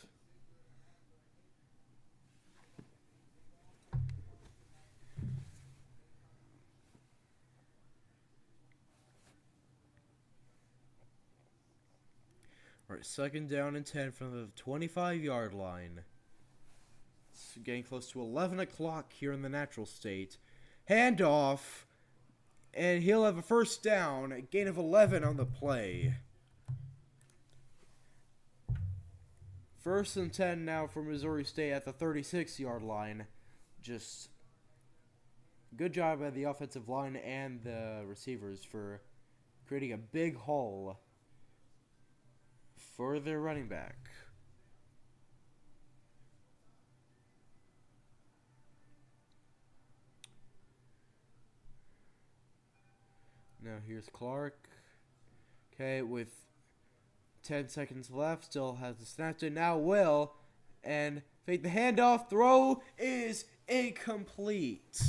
Alright, 2nd down and 10 from the 25-yard line. It's getting close to 11 o'clock here in the natural state. Handoff. And he'll have a 1st down. A gain of 11 on the play. 1st and 10 now for Missouri State at the 36-yard line. Just good job by the offensive line and the receivers for creating a big hole for their running back. Now here's Clark. Okay, with 10 seconds left, still has the snap to now Will, and fake the handoff. Throw is incomplete.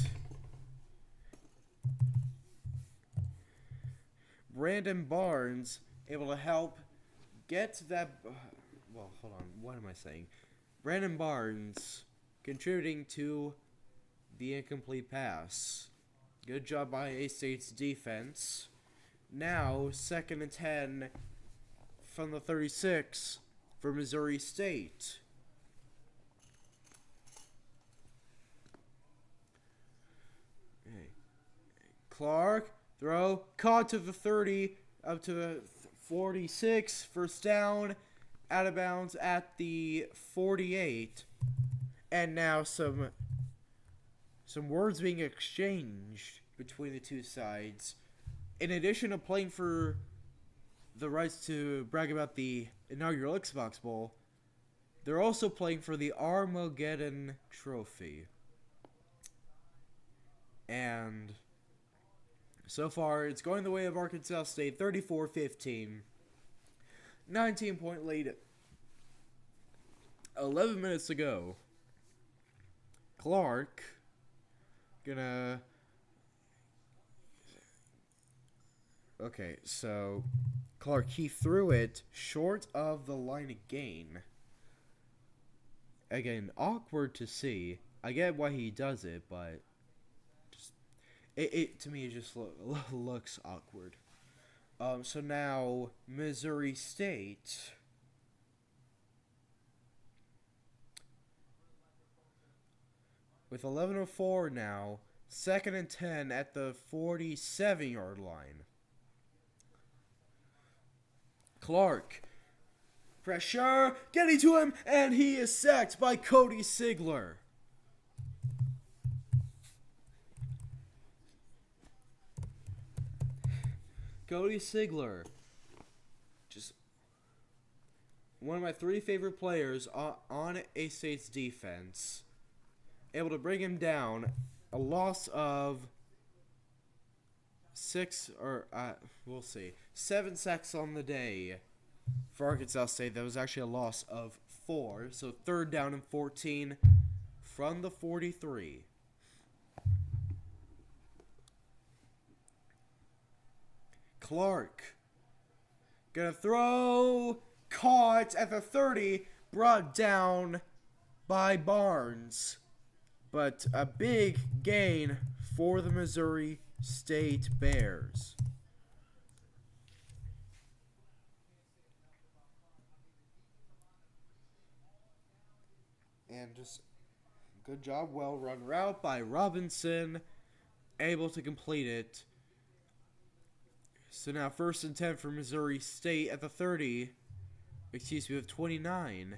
Brandon Barnes able to help get that. Well, hold on. What am I saying? Brandon Barnes contributing to the incomplete pass. Good job by A-State's defense. Now, 2nd and 10 from the 36 for Missouri State. Okay. Clark, throw, caught to the 30, up to the 46, 1st down, out of bounds at the 48. And now some words being exchanged between the two sides. In addition to playing for the rights to brag about the inaugural Xbox Bowl, they're also playing for the Armageddon Trophy. And so far, it's going the way of Arkansas State, 34-15. 19-point lead. 11 minutes to go. Clark gonna. Okay, so Clark, he threw it short of the line of gain. Again, awkward to see. I get why he does it, but just it to me it just looks awkward. So now Missouri State. With 11:04 now, 2nd and 10 at the 47-yard line. Clark, pressure, getting to him, and he is sacked by Cody Sigler. Cody Sigler, just one of my 3 favorite players on A-State's defense. Able to bring him down. A loss of 7 sacks on the day for Arkansas State. That was actually a loss of 4. So 3rd down and 14 from the 43. Clark gonna throw, caught at the 30, brought down by Barnes. But a big gain for the Missouri State Bears. and just good job, well run route by Robinson, able to complete it. So now 1st and 10 for Missouri State at the 30. Excuse me, with 29.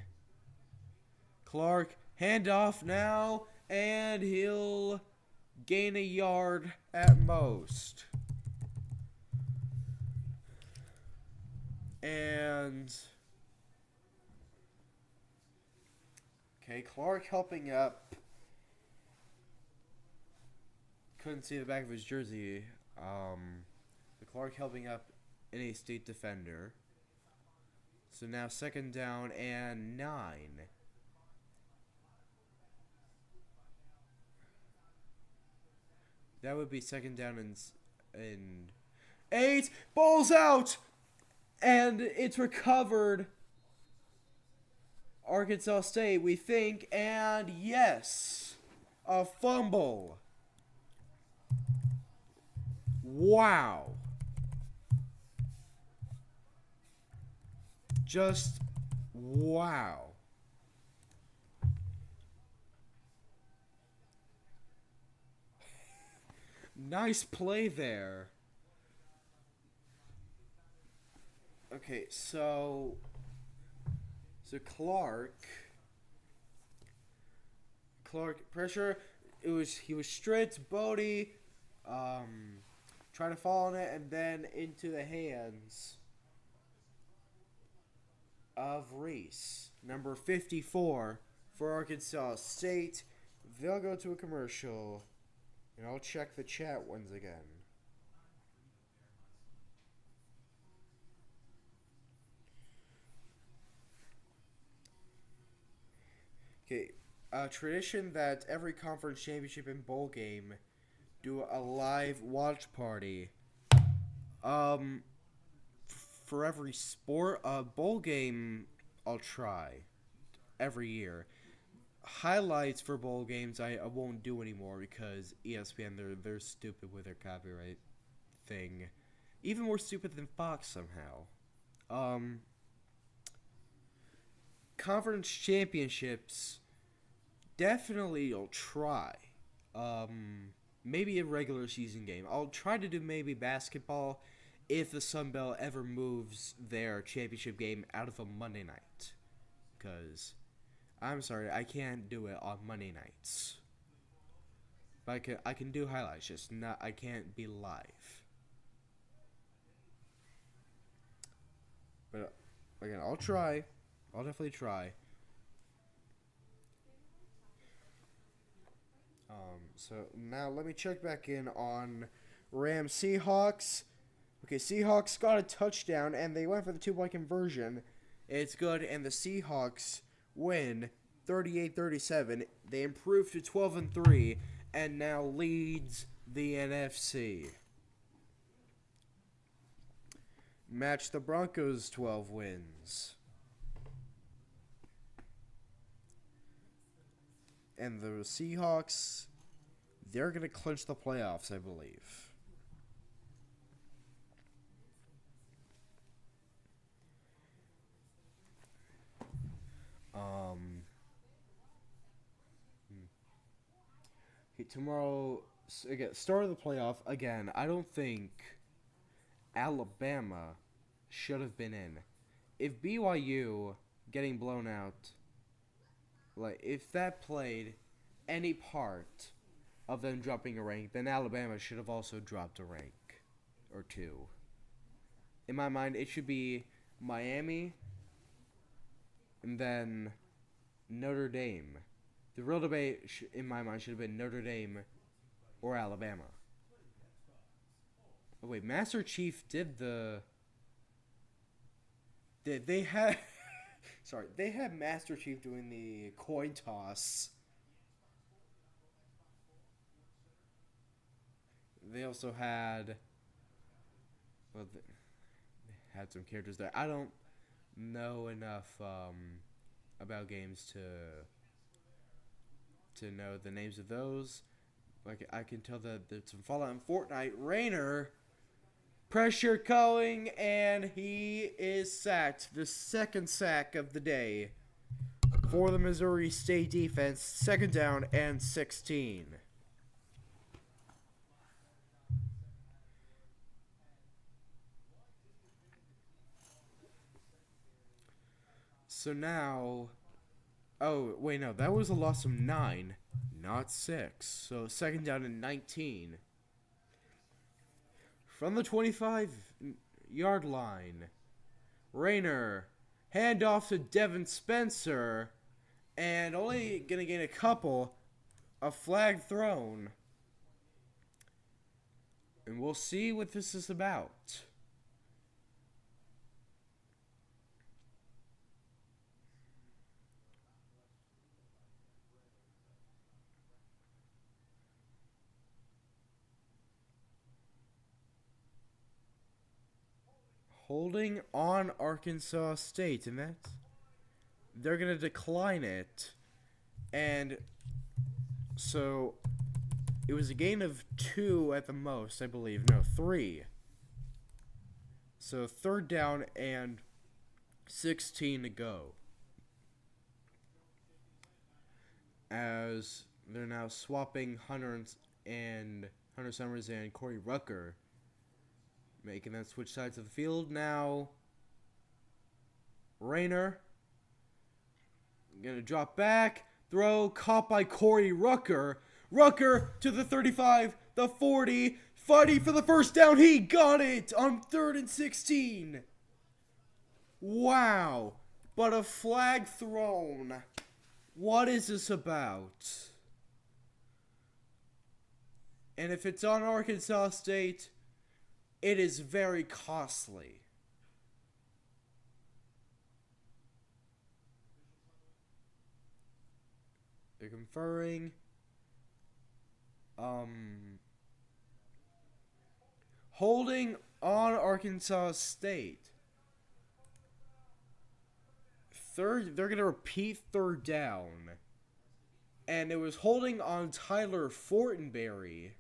Clark, handoff now, and he'll gain a yard at most. And okay, Clark helping up. Couldn't see the back of his jersey. Clark helping up NC State defender. So now 2nd down and 9. That would be 2nd down and 8. Ball's out! And it's recovered. Arkansas State, we think, and yes, a fumble. Wow. Just wow. Nice play there. Okay, so Clark pressure. He was stripped. Bodie trying to fall on it, and then into the hands of Reese, number 54 for Arkansas State. They'll go to a commercial, and I'll check the chat once again. Okay, a tradition that every conference championship and bowl game do a live watch party. For every sport, a bowl game I'll try every year. Highlights for bowl games I won't do anymore because ESPN they're stupid with their copyright thing, even more stupid than Fox somehow. Conference championships, definitely I'll try. Maybe a regular season game. I'll try to do maybe basketball if the Sun Belt ever moves their championship game out of a Monday night. Because, I'm sorry, I can't do it on Monday nights. But I can do highlights, just not, I can't be live. But, again, I'll try. I'll definitely try. So now let me check back in on Rams Seahawks. Okay, Seahawks got a touchdown and they went for the 2-point conversion. It's good, and the Seahawks win 38-37. They improved to 12-3 and now leads the NFC. Match the Broncos 12 wins. And the Seahawks, they're going to clinch the playoffs, I believe. Okay, tomorrow, again, start of the playoff, again, I don't think Alabama should have been in. If BYU getting blown out, like, if that played any part of them dropping a rank, then Alabama should have also dropped a rank or two. In my mind, it should be Miami and then Notre Dame. The real debate, in my mind, should have been Notre Dame or Alabama. Oh, wait, Master Chief did the... They had... Sorry, they had Master Chief doing the coin toss. They also had... Well, they had some characters there. I don't know enough about games to know the names of those. Like, I can tell that there's some Fallout in Fortnite. Rainer, pressure going, and he is sacked. The second sack of the day for the Missouri State defense. Second down and 16. So now, oh, wait, no, that was a loss of 9, not 6. So second down and 19. From the 25-yard line, Rayner, handoff to Devin Spencer, and only going to gain a couple, a flag thrown. And we'll see what this is about. Holding on Arkansas State, and they're going to decline it. And so it was a gain of 2 at the most, I believe. No, 3. So third down and 16 to go. As they're now swapping Hunter Summers and Corey Rucker, making them switch sides of the field. Now Rayner gonna drop back, throw caught by Corey Rucker. Rucker to the 35, the 40, fighting for the first down. He got it on 3rd and 16. Wow, but a flag thrown. What is this about? And if it's on Arkansas State, it is very costly. They're conferring. Holding on Arkansas State. They're going to repeat third down. And it was holding on Tyler Fortenberry.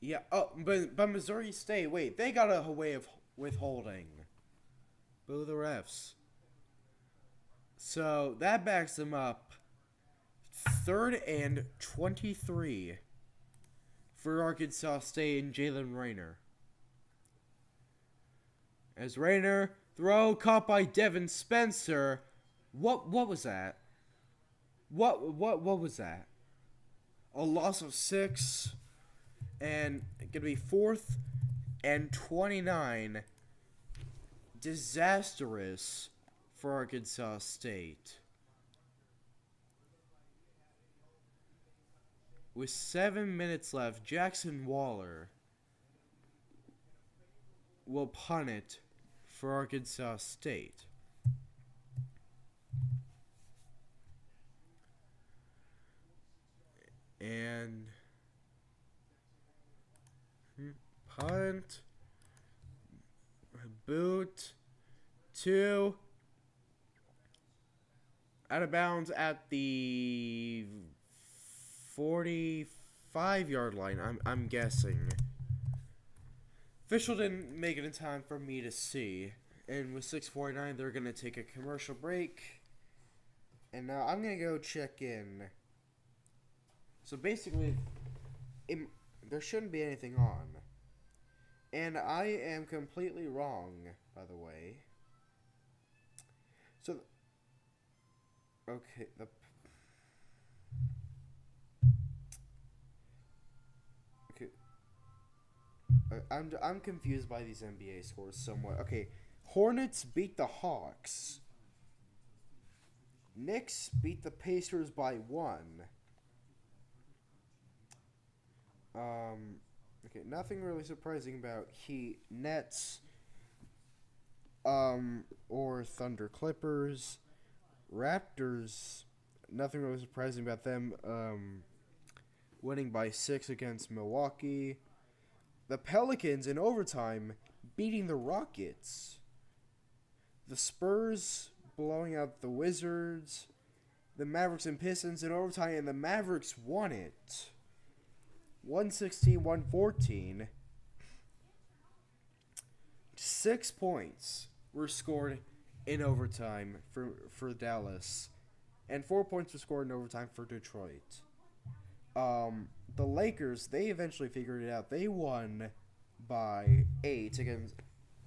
Yeah, oh, but Missouri State, wait, they got a way of withholding. Boo the refs. So, that backs them up. 3rd and 23 for Arkansas State and Jalen Rayner. As Rayner, throw caught by Devin Spencer. What was that? What was that? A loss of 6. And gonna be 4th and 29. Disastrous for Arkansas State. With 7 minutes left, Jackson Waller will punt it for Arkansas State. And punt, boot, 2, out of bounds at the 45-yard line, I'm guessing. Official didn't make it in time for me to see. And with 6:49, they're going to take a commercial break. And now I'm going to go check in. So basically, there shouldn't be anything on. And I am completely wrong, by the way. So, okay, I'm confused by these NBA scores somewhat. Okay, Hornets beat the Hawks. Knicks beat the Pacers by 1. Okay, nothing really surprising about Heat, Nets, or Thunder Clippers. Raptors, nothing really surprising about them, winning by 6 against Milwaukee. The Pelicans in overtime beating the Rockets. The Spurs blowing out the Wizards. The Mavericks and Pistons in overtime, and the Mavericks won it. 116-114. 6 points were scored in overtime for Dallas, and 4 points were scored in overtime for Detroit. The Lakers, they eventually figured it out. They won by 8 against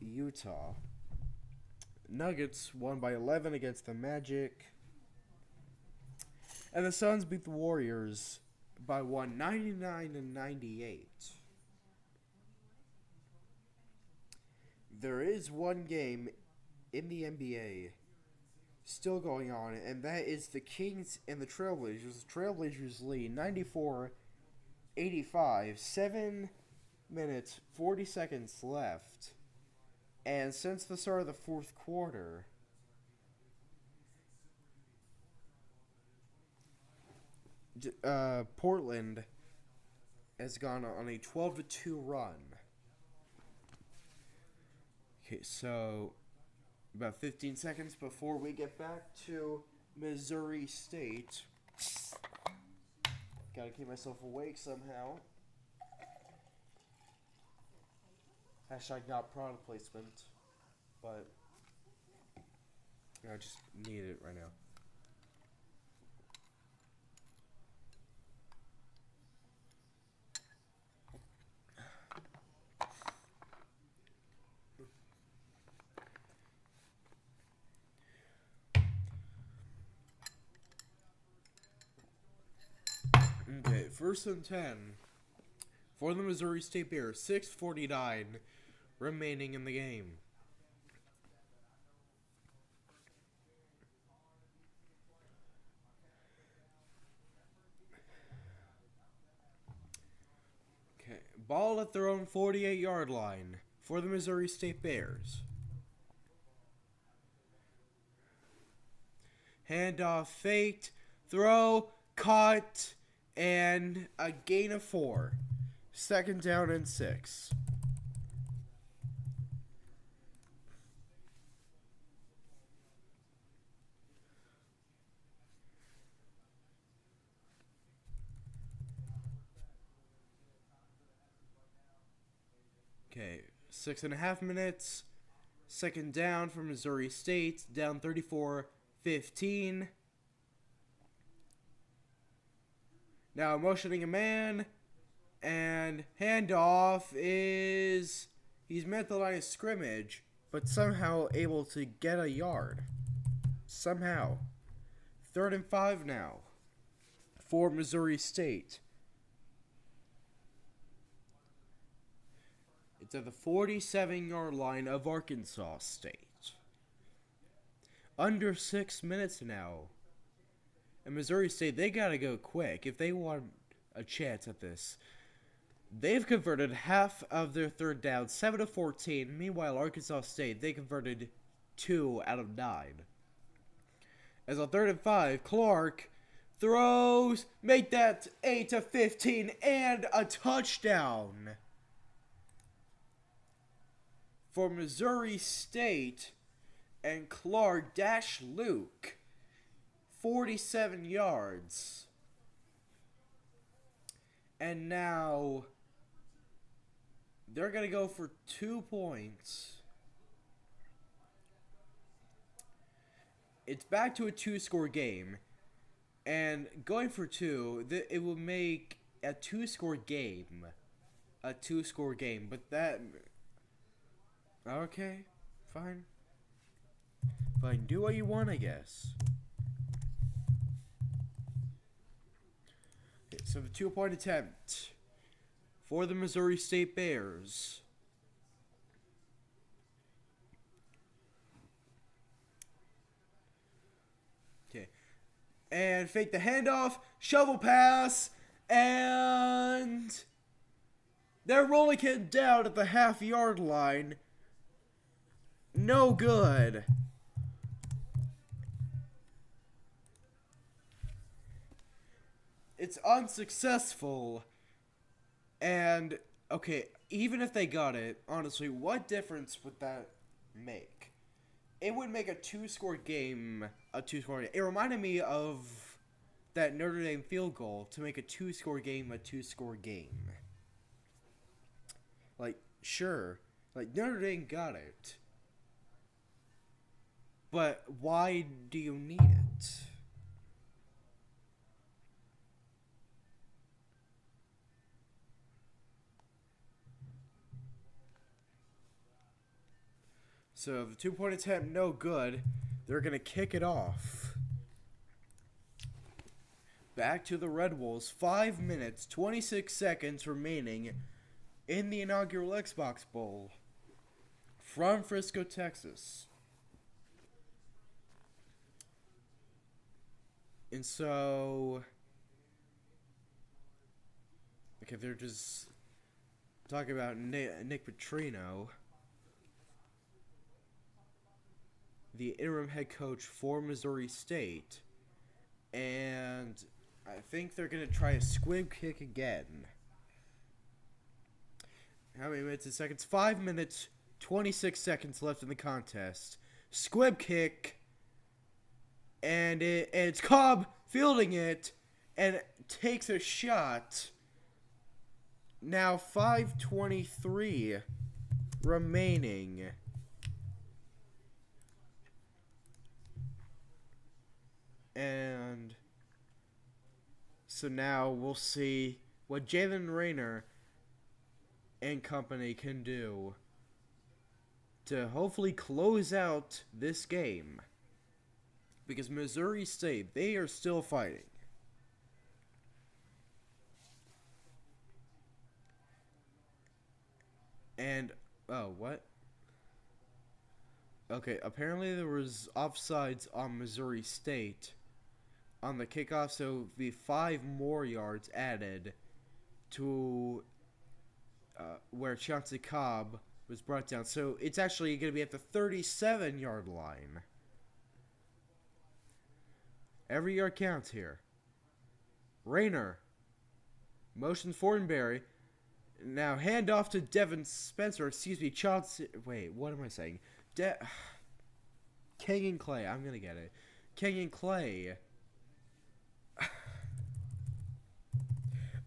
Utah. Nuggets won by 11 against the Magic. And the Suns beat the Warriors by 199-98. There is one game in the NBA still going on, and that is the Kings and the Trailblazers. The Trailblazers lead 94-85, 7 minutes, 40 seconds left. And since the start of the fourth quarter, Portland has gone on a 12-2 run. Okay, so about 15 seconds before we get back to Missouri State. Gotta keep myself awake somehow. Hashtag not product placement, but I just need it right now. Okay, 1st and 10 for the Missouri State Bears. 6:49 remaining in the game. Okay, ball at their own 48-yard line for the Missouri State Bears. Handoff faked, throw, caught, and a gain of 4. 2nd down and 6. Okay, 6.5 minutes. 2nd down for Missouri State, down 34-15. Now motioning a man, and handoff is, he's met the line of scrimmage, but somehow able to get a yard. Somehow. 3rd and 5 now for Missouri State. It's at the 47-yard line of Arkansas State. Under 6 minutes now. And Missouri State, they gotta go quick if they want a chance at this. They've converted half of their 3rd down, 7-14. Meanwhile, Arkansas State, they converted 2 out of 9. As on 3rd and 5, Clark throws, make that 8-15, and a touchdown for Missouri State. And Clark dash Luke 47 yards. And now they're going to go for 2 points. It's back to a 2-score game. And going for 2, it will make a 2-score game a 2-score game. But that... Okay, fine. Fine, do what you want, I guess. Okay, so the 2-point attempt for the Missouri State Bears. Okay. And fake the handoff, shovel pass, and they're rolling it down at the half-yard line. No good. It's unsuccessful. And, okay, even if they got it, honestly, what difference would that make? It would make a 2-score game a 2-score game. It reminded me of that Notre Dame field goal to make a 2-score game a 2-score game. Like, sure, Like, Notre Dame got it. But why do you need it? So, the 2-point attempt, no good. They're going to kick it off. Back to the Red Wolves. 5 minutes, 26 seconds remaining in the inaugural Xbox Bowl from Frisco, Texas. And so, okay, they're just talking about Nick Petrino, the interim head coach for Missouri State, and I think they're going to try a squib kick again. How many minutes and seconds? 5 minutes, 26 seconds left in the contest. Squib kick, and it's Cobb fielding it, and takes a shot. Now 5:23 remaining. And so now we'll see what Jalen Rayner and company can do to hopefully close out this game. Because Missouri State, they are still fighting. And, oh, what? Okay, apparently there was offsides on Missouri State on the kickoff, so the 5 more yards added to where Chauncey Cobb was brought down. So it's actually going to be at the 37-yard line. Every yard counts here. Rayner. Motion Fortenberry. Now hand off to Devin Spencer. Excuse me, Chauncey. Wait, what am I saying? Kenyon Clay. I'm going to get it. Kenyon Clay.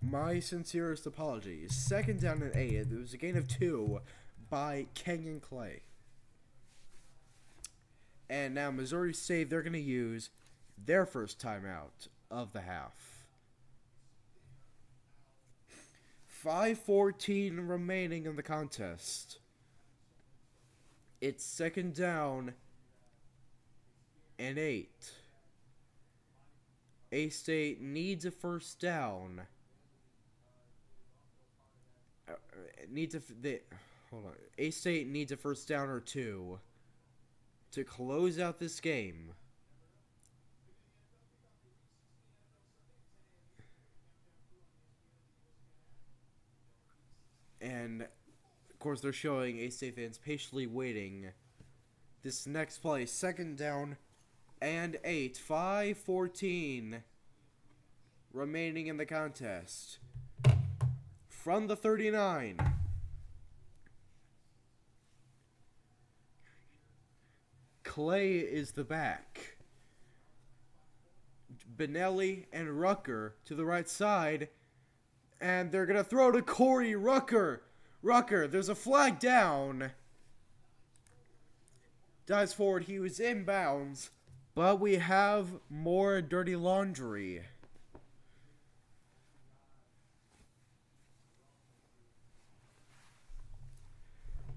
My sincerest apologies. 2nd down and 8. It was a gain of 2 by Kenyon Clay. And now Missouri State, they're going to use their first timeout of the half. 5:14 remaining in the contest. It's 2nd down and 8. A-State needs a first down. Hold on. A-State needs a first down or 2 to close out this game. And, of course, they're showing A-State fans patiently waiting. This next play, 2nd down and 8. 5:14 remaining in the contest. From the 39. Clay is the back. Benelli and Rucker to the right side. And they're going to throw to Corey Rucker. Rucker, there's a flag down. Dives forward, he was inbounds. But we have more dirty laundry.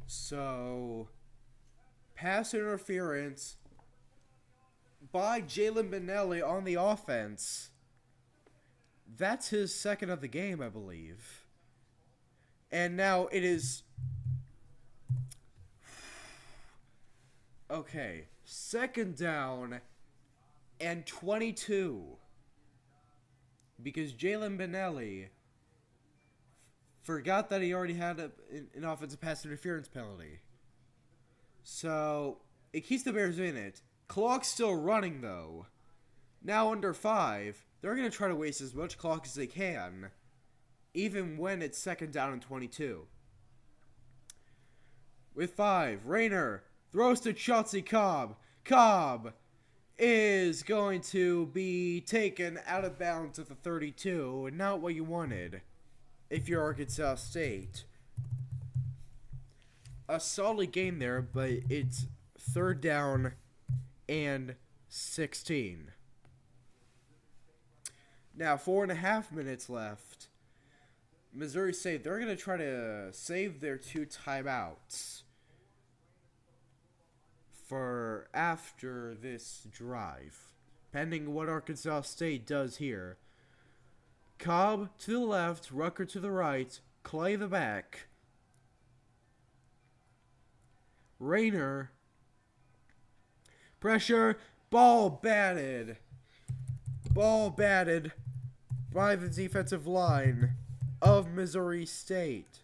So, pass interference by Jalen Benelli on the offense. That's his 2nd of the game, I believe. And now it is... Okay. 2nd down and 22. Because Jalen Benelli forgot that he already had an offensive pass interference penalty. So, it keeps the Bears in it. Clock's still running, though. Now under 5... They're going to try to waste as much clock as they can, even when it's 2nd down and 22. With 5, Rayner throws to Chauncey Cobb. Cobb is going to be taken out of bounds at the 32, and not what you wanted if you're Arkansas State. a solid game there, but it's 3rd down and 16. Now, 4.5 minutes left. Missouri State, they're going to try to save their 2 timeouts for after this drive, pending what Arkansas State does here. Cobb to the left, Rucker to the right, Clay the back. Rayner. Pressure. Ball batted. Ball batted by the defensive line of Missouri State.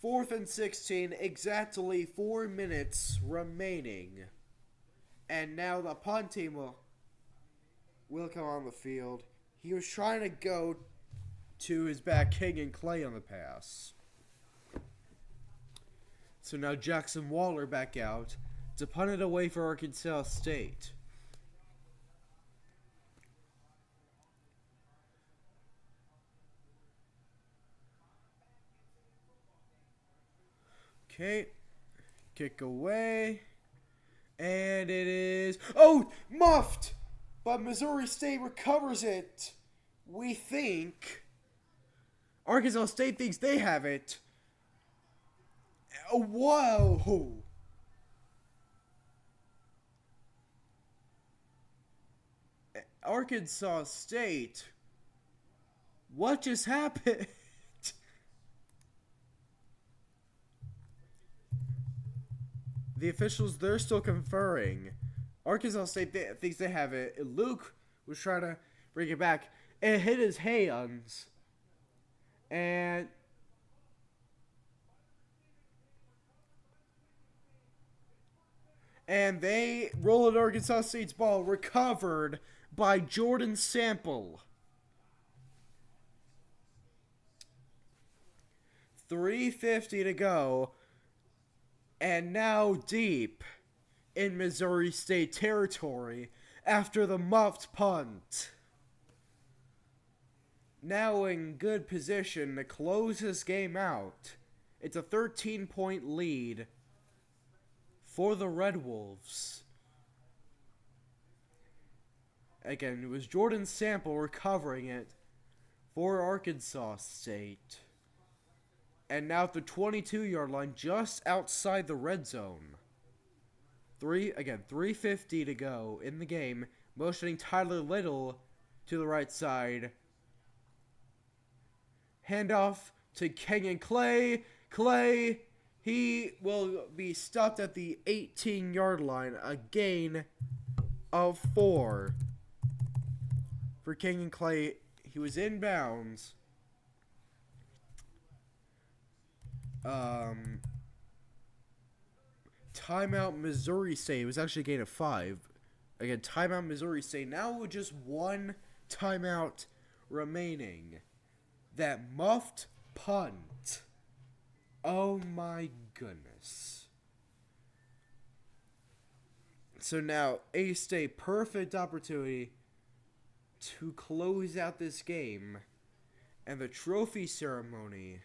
4th and 16, exactly 4 minutes remaining. And now the punt team will come on the field. He was trying to go to his back, King and Clay on the pass. So now Jackson Waller back out to punt it away for Arkansas State. Okay, kick away, and it is, muffed, but Missouri State recovers it. We think, Arkansas State thinks they have it. Whoa. Arkansas State, what just happened? The officials, they're still conferring. Arkansas State thinks they have it. Luke was trying to bring it back. It hit his hands. And they roll at Arkansas State's ball, recovered by Jordan Sample. 3:50 to go. And now deep in Missouri State territory after the muffed punt. Now in good position to close this game out. It's a 13-point lead for the Red Wolves. Again, it was Jordan Sample recovering it for Arkansas State. And now at the 22-yard line, just outside the red zone. 3:50 to go in the game. Motioning Tyler Little to the right side. Handoff to Kenyon Clay. Clay, he will be stopped at the 18-yard line. A gain of 4 for Kenyon Clay. He was in bounds. Timeout Missouri State. It was actually a gain of 5. Again, timeout Missouri State. Now with just 1 timeout remaining. That muffed punt. Oh my goodness. So now A-State, perfect opportunity to close out this game. And the trophy ceremony.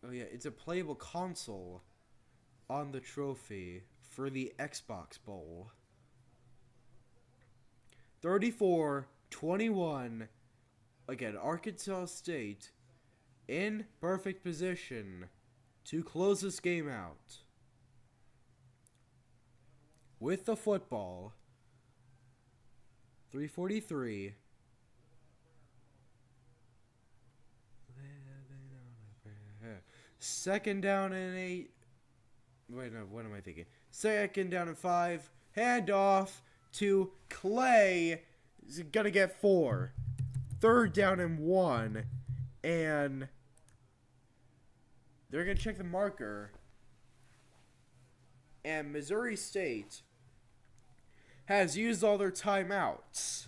Oh yeah, it's a playable console on the trophy for the Xbox Bowl. 34-21. Again, Arkansas State in perfect position to close this game out. With the football. 3:43. Second down and 8. Wait, no, what am I thinking? Second down and 5. Handoff to Clay. He's gonna get 4. Third down and 1. And they're gonna check the marker. And Missouri State has used all their timeouts.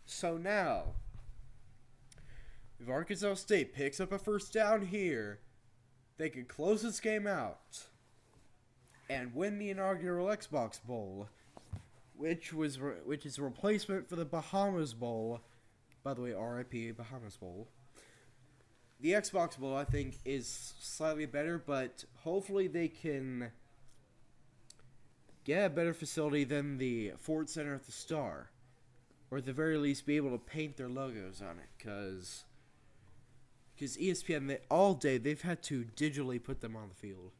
So now, if Arkansas State picks up a first down here, they can close this game out and win the inaugural Xbox Bowl which is a replacement for the Bahamas Bowl. By the way, R.I.P. Bahamas Bowl. The Xbox Bowl, I think, is slightly better, but hopefully they can get a better facility than the Ford Center at the Star, or at the very least be able to paint their logos on it, because ESPN, all day, they've had to digitally put them on the field.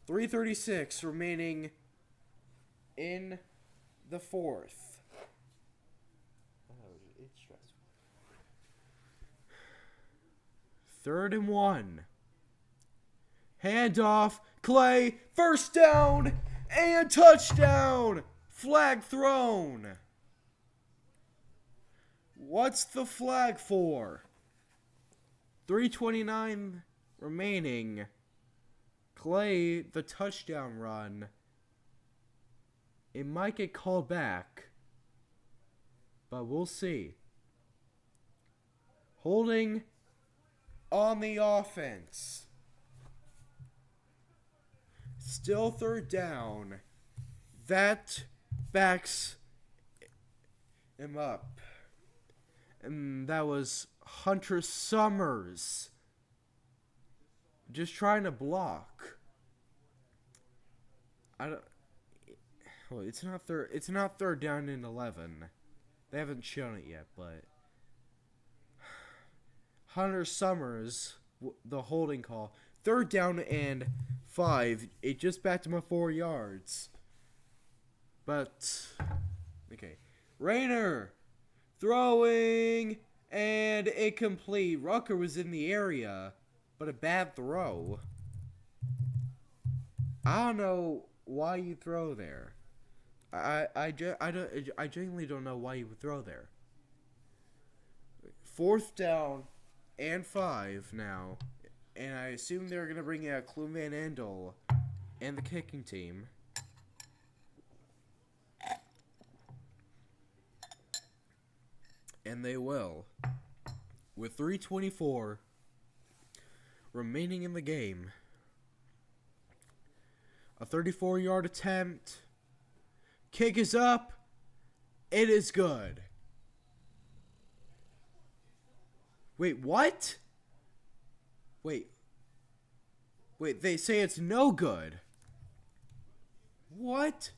3:36 remaining in the fourth. Oh, it's stressful. 3rd and 1. Handoff. Clay. First down. And touchdown. Flag thrown. What's the flag for? 3:29 remaining. Clay, the touchdown run. It might get called back, but we'll see. Holding on the offense. Still 3rd down. That backs him up. And that was Hunter Summers just trying to block. Well, it's not 3rd down and 11. They haven't shown it yet, but Hunter Summers, the holding call. 3rd down and 5. It just backed him up 4 yards. But okay, Rayner throwing and incomplete. Rucker was in the area, but a bad throw. I don't know why you throw there. I genuinely don't know why you would throw there. 4th down and 5 now, and I assume they're gonna bring out Clune Van Andel and the kicking team. And they will. With 3:24 remaining in the game. A 34-yard attempt. Kick is up. It is good. Wait, what? Wait, they say it's no good. What?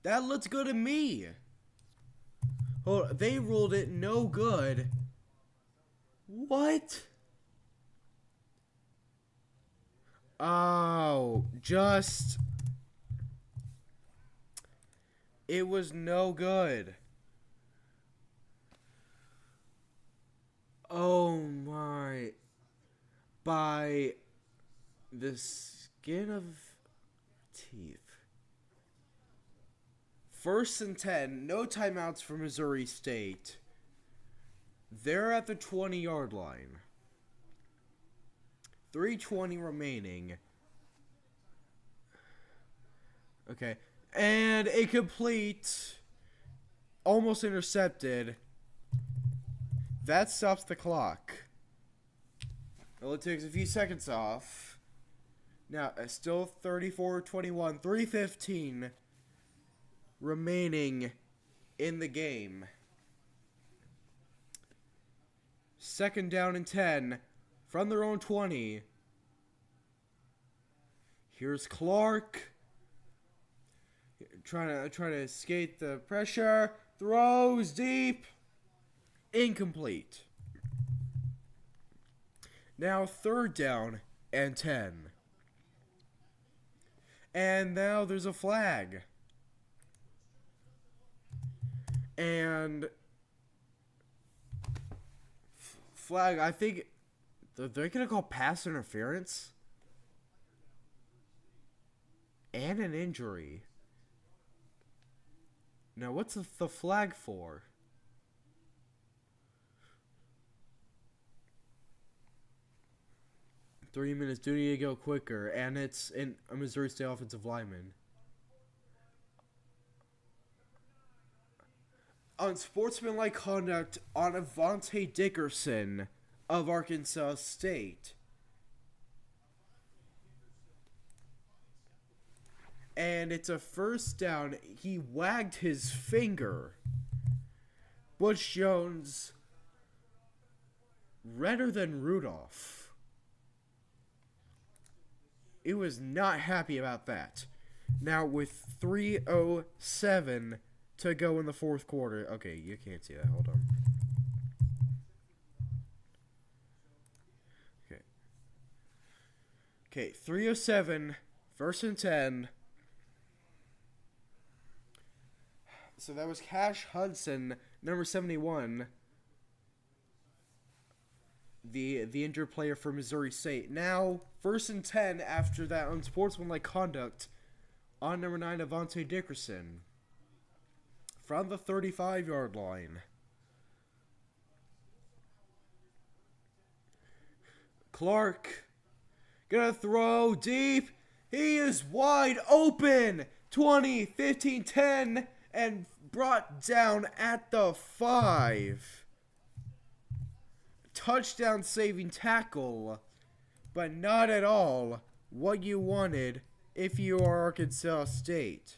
That looks good to me. Oh, they ruled it no good. What? Oh, it was no good. Oh my. By the skin of teeth. 1st and 10, no timeouts for Missouri State. They're at the 20-yard line. 3:20 remaining. Okay. And incomplete. Almost intercepted. That stops the clock. Well, it takes a few seconds off. Now, still 34-21. 3:15 remaining in the game. 2nd down and 10 from their own 20. Here's Clark trying to escape the pressure. Throws deep. Incomplete. Now 3rd down and 10. And now there's a flag. And flag, I think they're going to call pass interference and an injury. Now, what's the flag for? Three minutes, do need to go quicker, and it's a Missouri State offensive lineman. Unsportsmanlike conduct on Avante Dickerson of Arkansas State. And it's a first down. He wagged his finger. Butch Jones, redder than Rudolph. It was not happy about that. Now with 3:07 to go in the fourth quarter. Okay, you can't see that. Hold on. Okay, 3:07, 1st and 10. So that was Cash Hudson, number 71, the injured player for Missouri State. Now, 1st and 10 after that unsportsmanlike conduct on number 9, Avante Dickerson, from the 35-yard line. Clark gonna throw deep. He is wide open. 20, 15, 10, and brought down at the 5. Touchdown saving tackle, but not at all what you wanted if you are Arkansas State.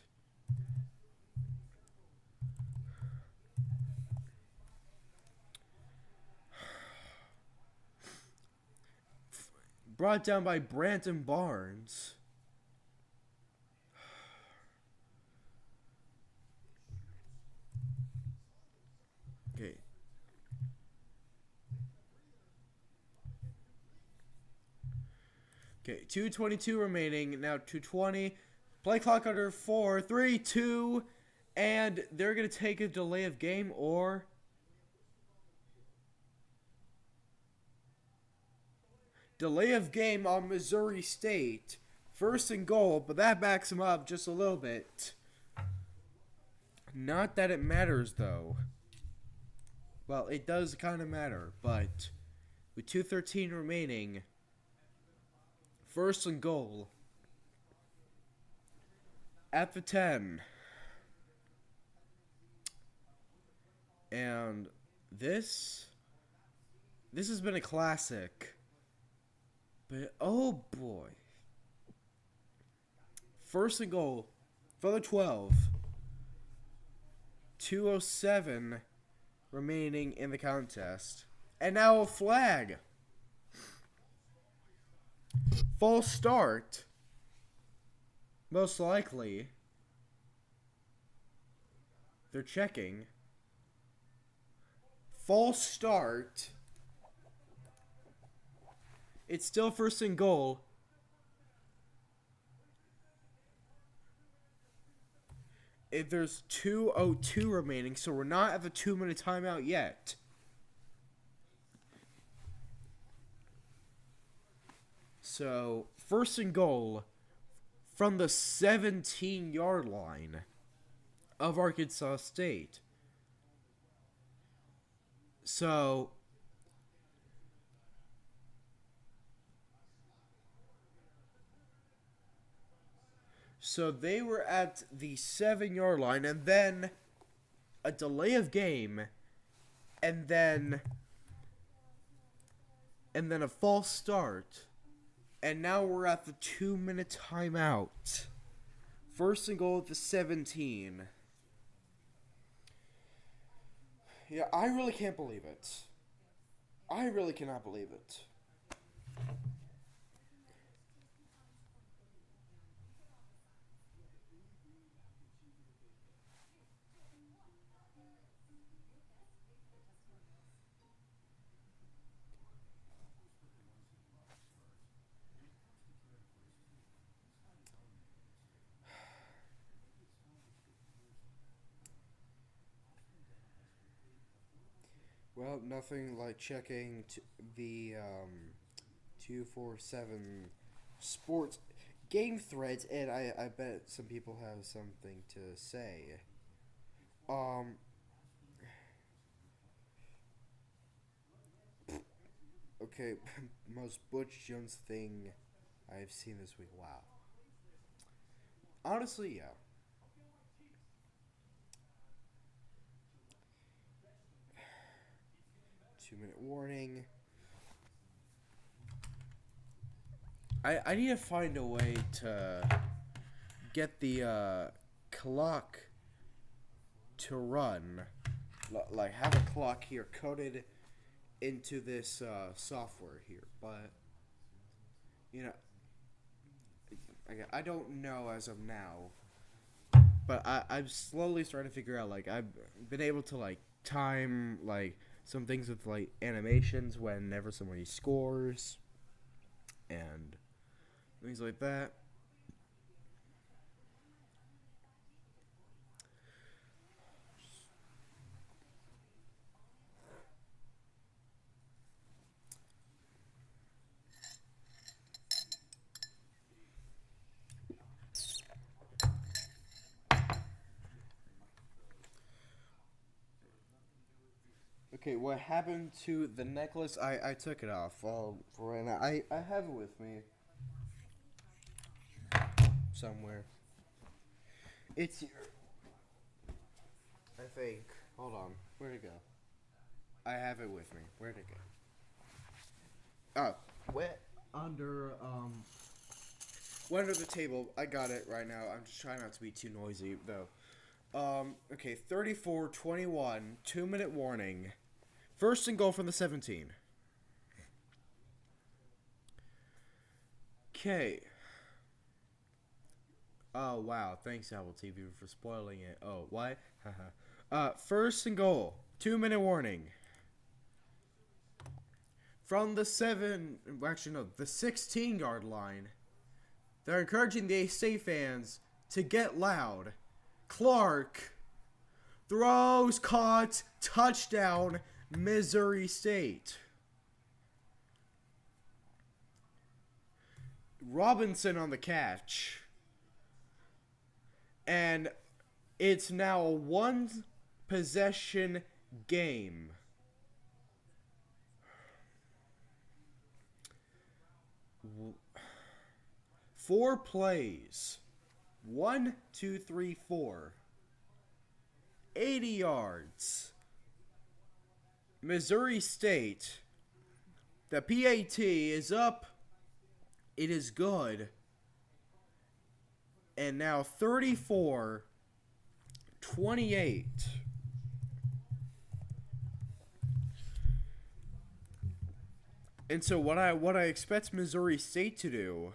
Brought down by Brandon Barnes. Okay. Okay, 2:22 remaining. Now 2:20. Play clock under 4, 3, 2, and they're going to take a delay of game or delay of game on Missouri State. 1st and goal, but that backs him up just a little bit. Not that it matters, though. Well, it does kind of matter, but with 2:13 remaining, 1st and goal at the 10. And this has been a classic. But, oh boy. 1st and goal for the 12. 2:07 remaining in the contest. And now a flag. False start. Most likely. They're checking. False start. It's still 1st and goal. There's 2:02 remaining, so we're not at the 2-minute timeout yet. So, 1st and goal from the 17-yard line of Arkansas State. So they were at the 7-yard line, and then a delay of game, and then a false start, and now we're at the 2-minute timeout. 1st and goal at the 17. Yeah, I really can't believe it. I really cannot believe it. Well, nothing like checking the 247 sports game threads, and I bet some people have something to say. Okay, most Butch Jones thing I've seen this week. Wow. Honestly, yeah. 2-minute warning. I need to find a way to get the clock to run, like have a clock here coded into this software here, but you know, I don't know as of now, but I'm slowly starting to figure out, like, I've been able to like time like some things with like animations whenever somebody scores and things like that. Okay, what happened to the necklace? I took it off. For right now, I have it with me somewhere. It's here, I think. Hold on, where'd it go? I have it with me. Where'd it go? Oh, where? Under under the table. I got it right now. I'm just trying not to be too noisy though. Okay, 34-21, 2-minute warning. First and goal from the 17. Okay. Oh, wow. Thanks, Apple TV, for spoiling it. Oh, what? First and goal. 2-minute warning. From the 16-yard line. They're encouraging the State fans to get loud. Clark throws, caught, touchdown, Missouri State. Robinson on the catch. And it's now a one-possession game. Four plays. 1, 2, 3, 4. 80 yards. Missouri State. The PAT is up. It is good. And now 34-28. And so what I expect Missouri State to do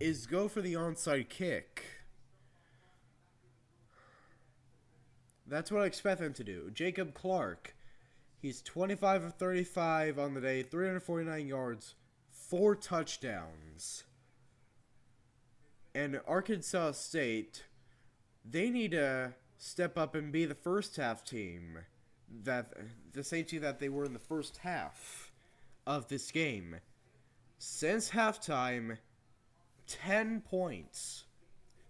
is go for the onside kick. That's what I expect them to do. Jacob Clark, he's 25 of 35 on the day, 349 yards, 4 touchdowns. And Arkansas State, they need to step up and be the first half team, that the same team that they were in the first half of this game. Since halftime, 10 points.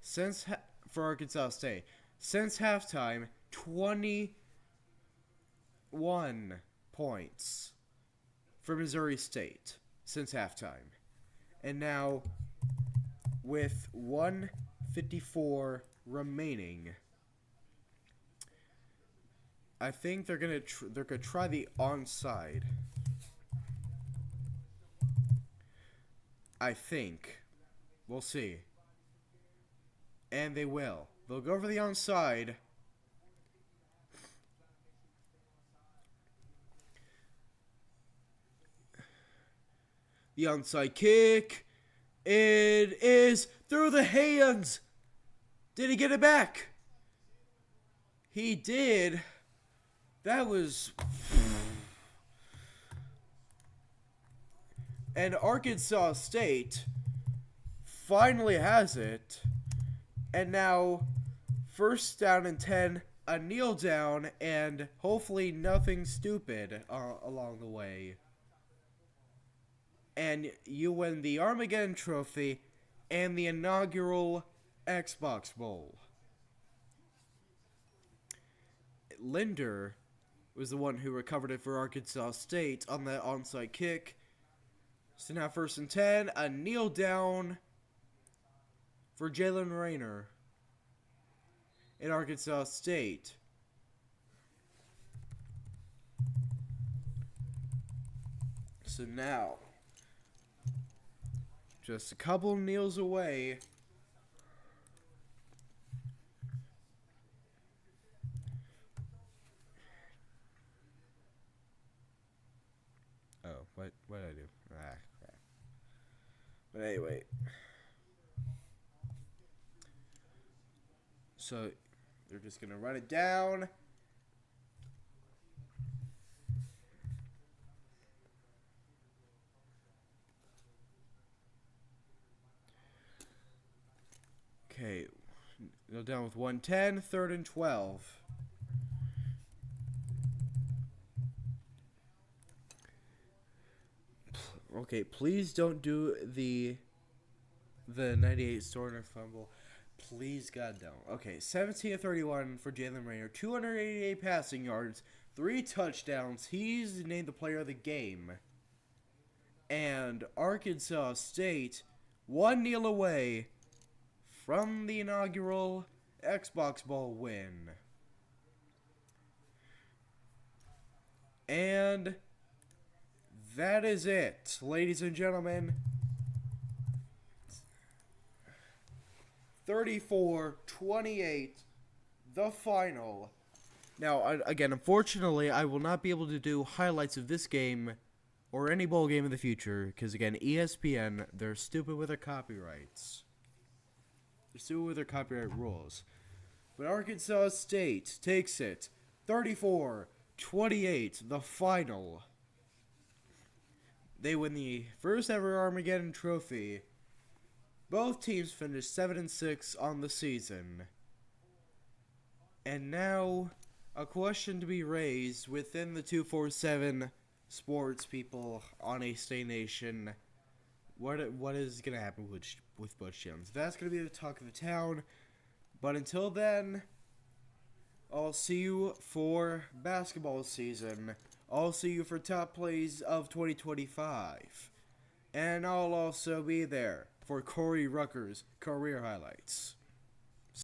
For Arkansas State. Since halftime, 21 points for Missouri State since halftime. And now, with 1:54 remaining, I think they're gonna try the onside. I think. We'll see. And they will. They'll go for the onside. The onside kick. It is through the hands. Did he get it back? He did. That was... And Arkansas State finally has it. And now, first down and 10, a kneel down, and hopefully nothing stupid along the way. And you win the Armageddon Trophy and the inaugural Xbox Bowl. Linder was the one who recovered it for Arkansas State on that onside kick. So now first and 10, a kneel down for Jalen Rayner in Arkansas State. So now, just a couple kneels away But anyway. So, they're just going to run it down. Okay. They're down with 110, 3rd and 12. Okay, please don't do the 98 Stoner fumble. Please, God, don't. Okay, 17-31 for Jalen Raynor. 288 passing yards, 3 touchdowns. He's named the player of the game. And Arkansas State 1-0 away from the inaugural Xbox Bowl win. And that is it, ladies and gentlemen. 34-28, the final. Now, again, unfortunately, I will not be able to do highlights of this game or any bowl game in the future, because, again, ESPN, they're stupid with their copyrights. They're stupid with their copyright rules. But Arkansas State takes it 34-28, the final. They win the first ever Armageddon Trophy. Both teams finished 7-6 on the season. And now, a question to be raised within the 247 sports people on A Stay Nation. What is going to happen with Butch Jones? That's going to be the talk of the town. But until then, I'll see you for basketball season. I'll see you for top plays of 2025. And I'll also be there for Corey Rucker's career highlights.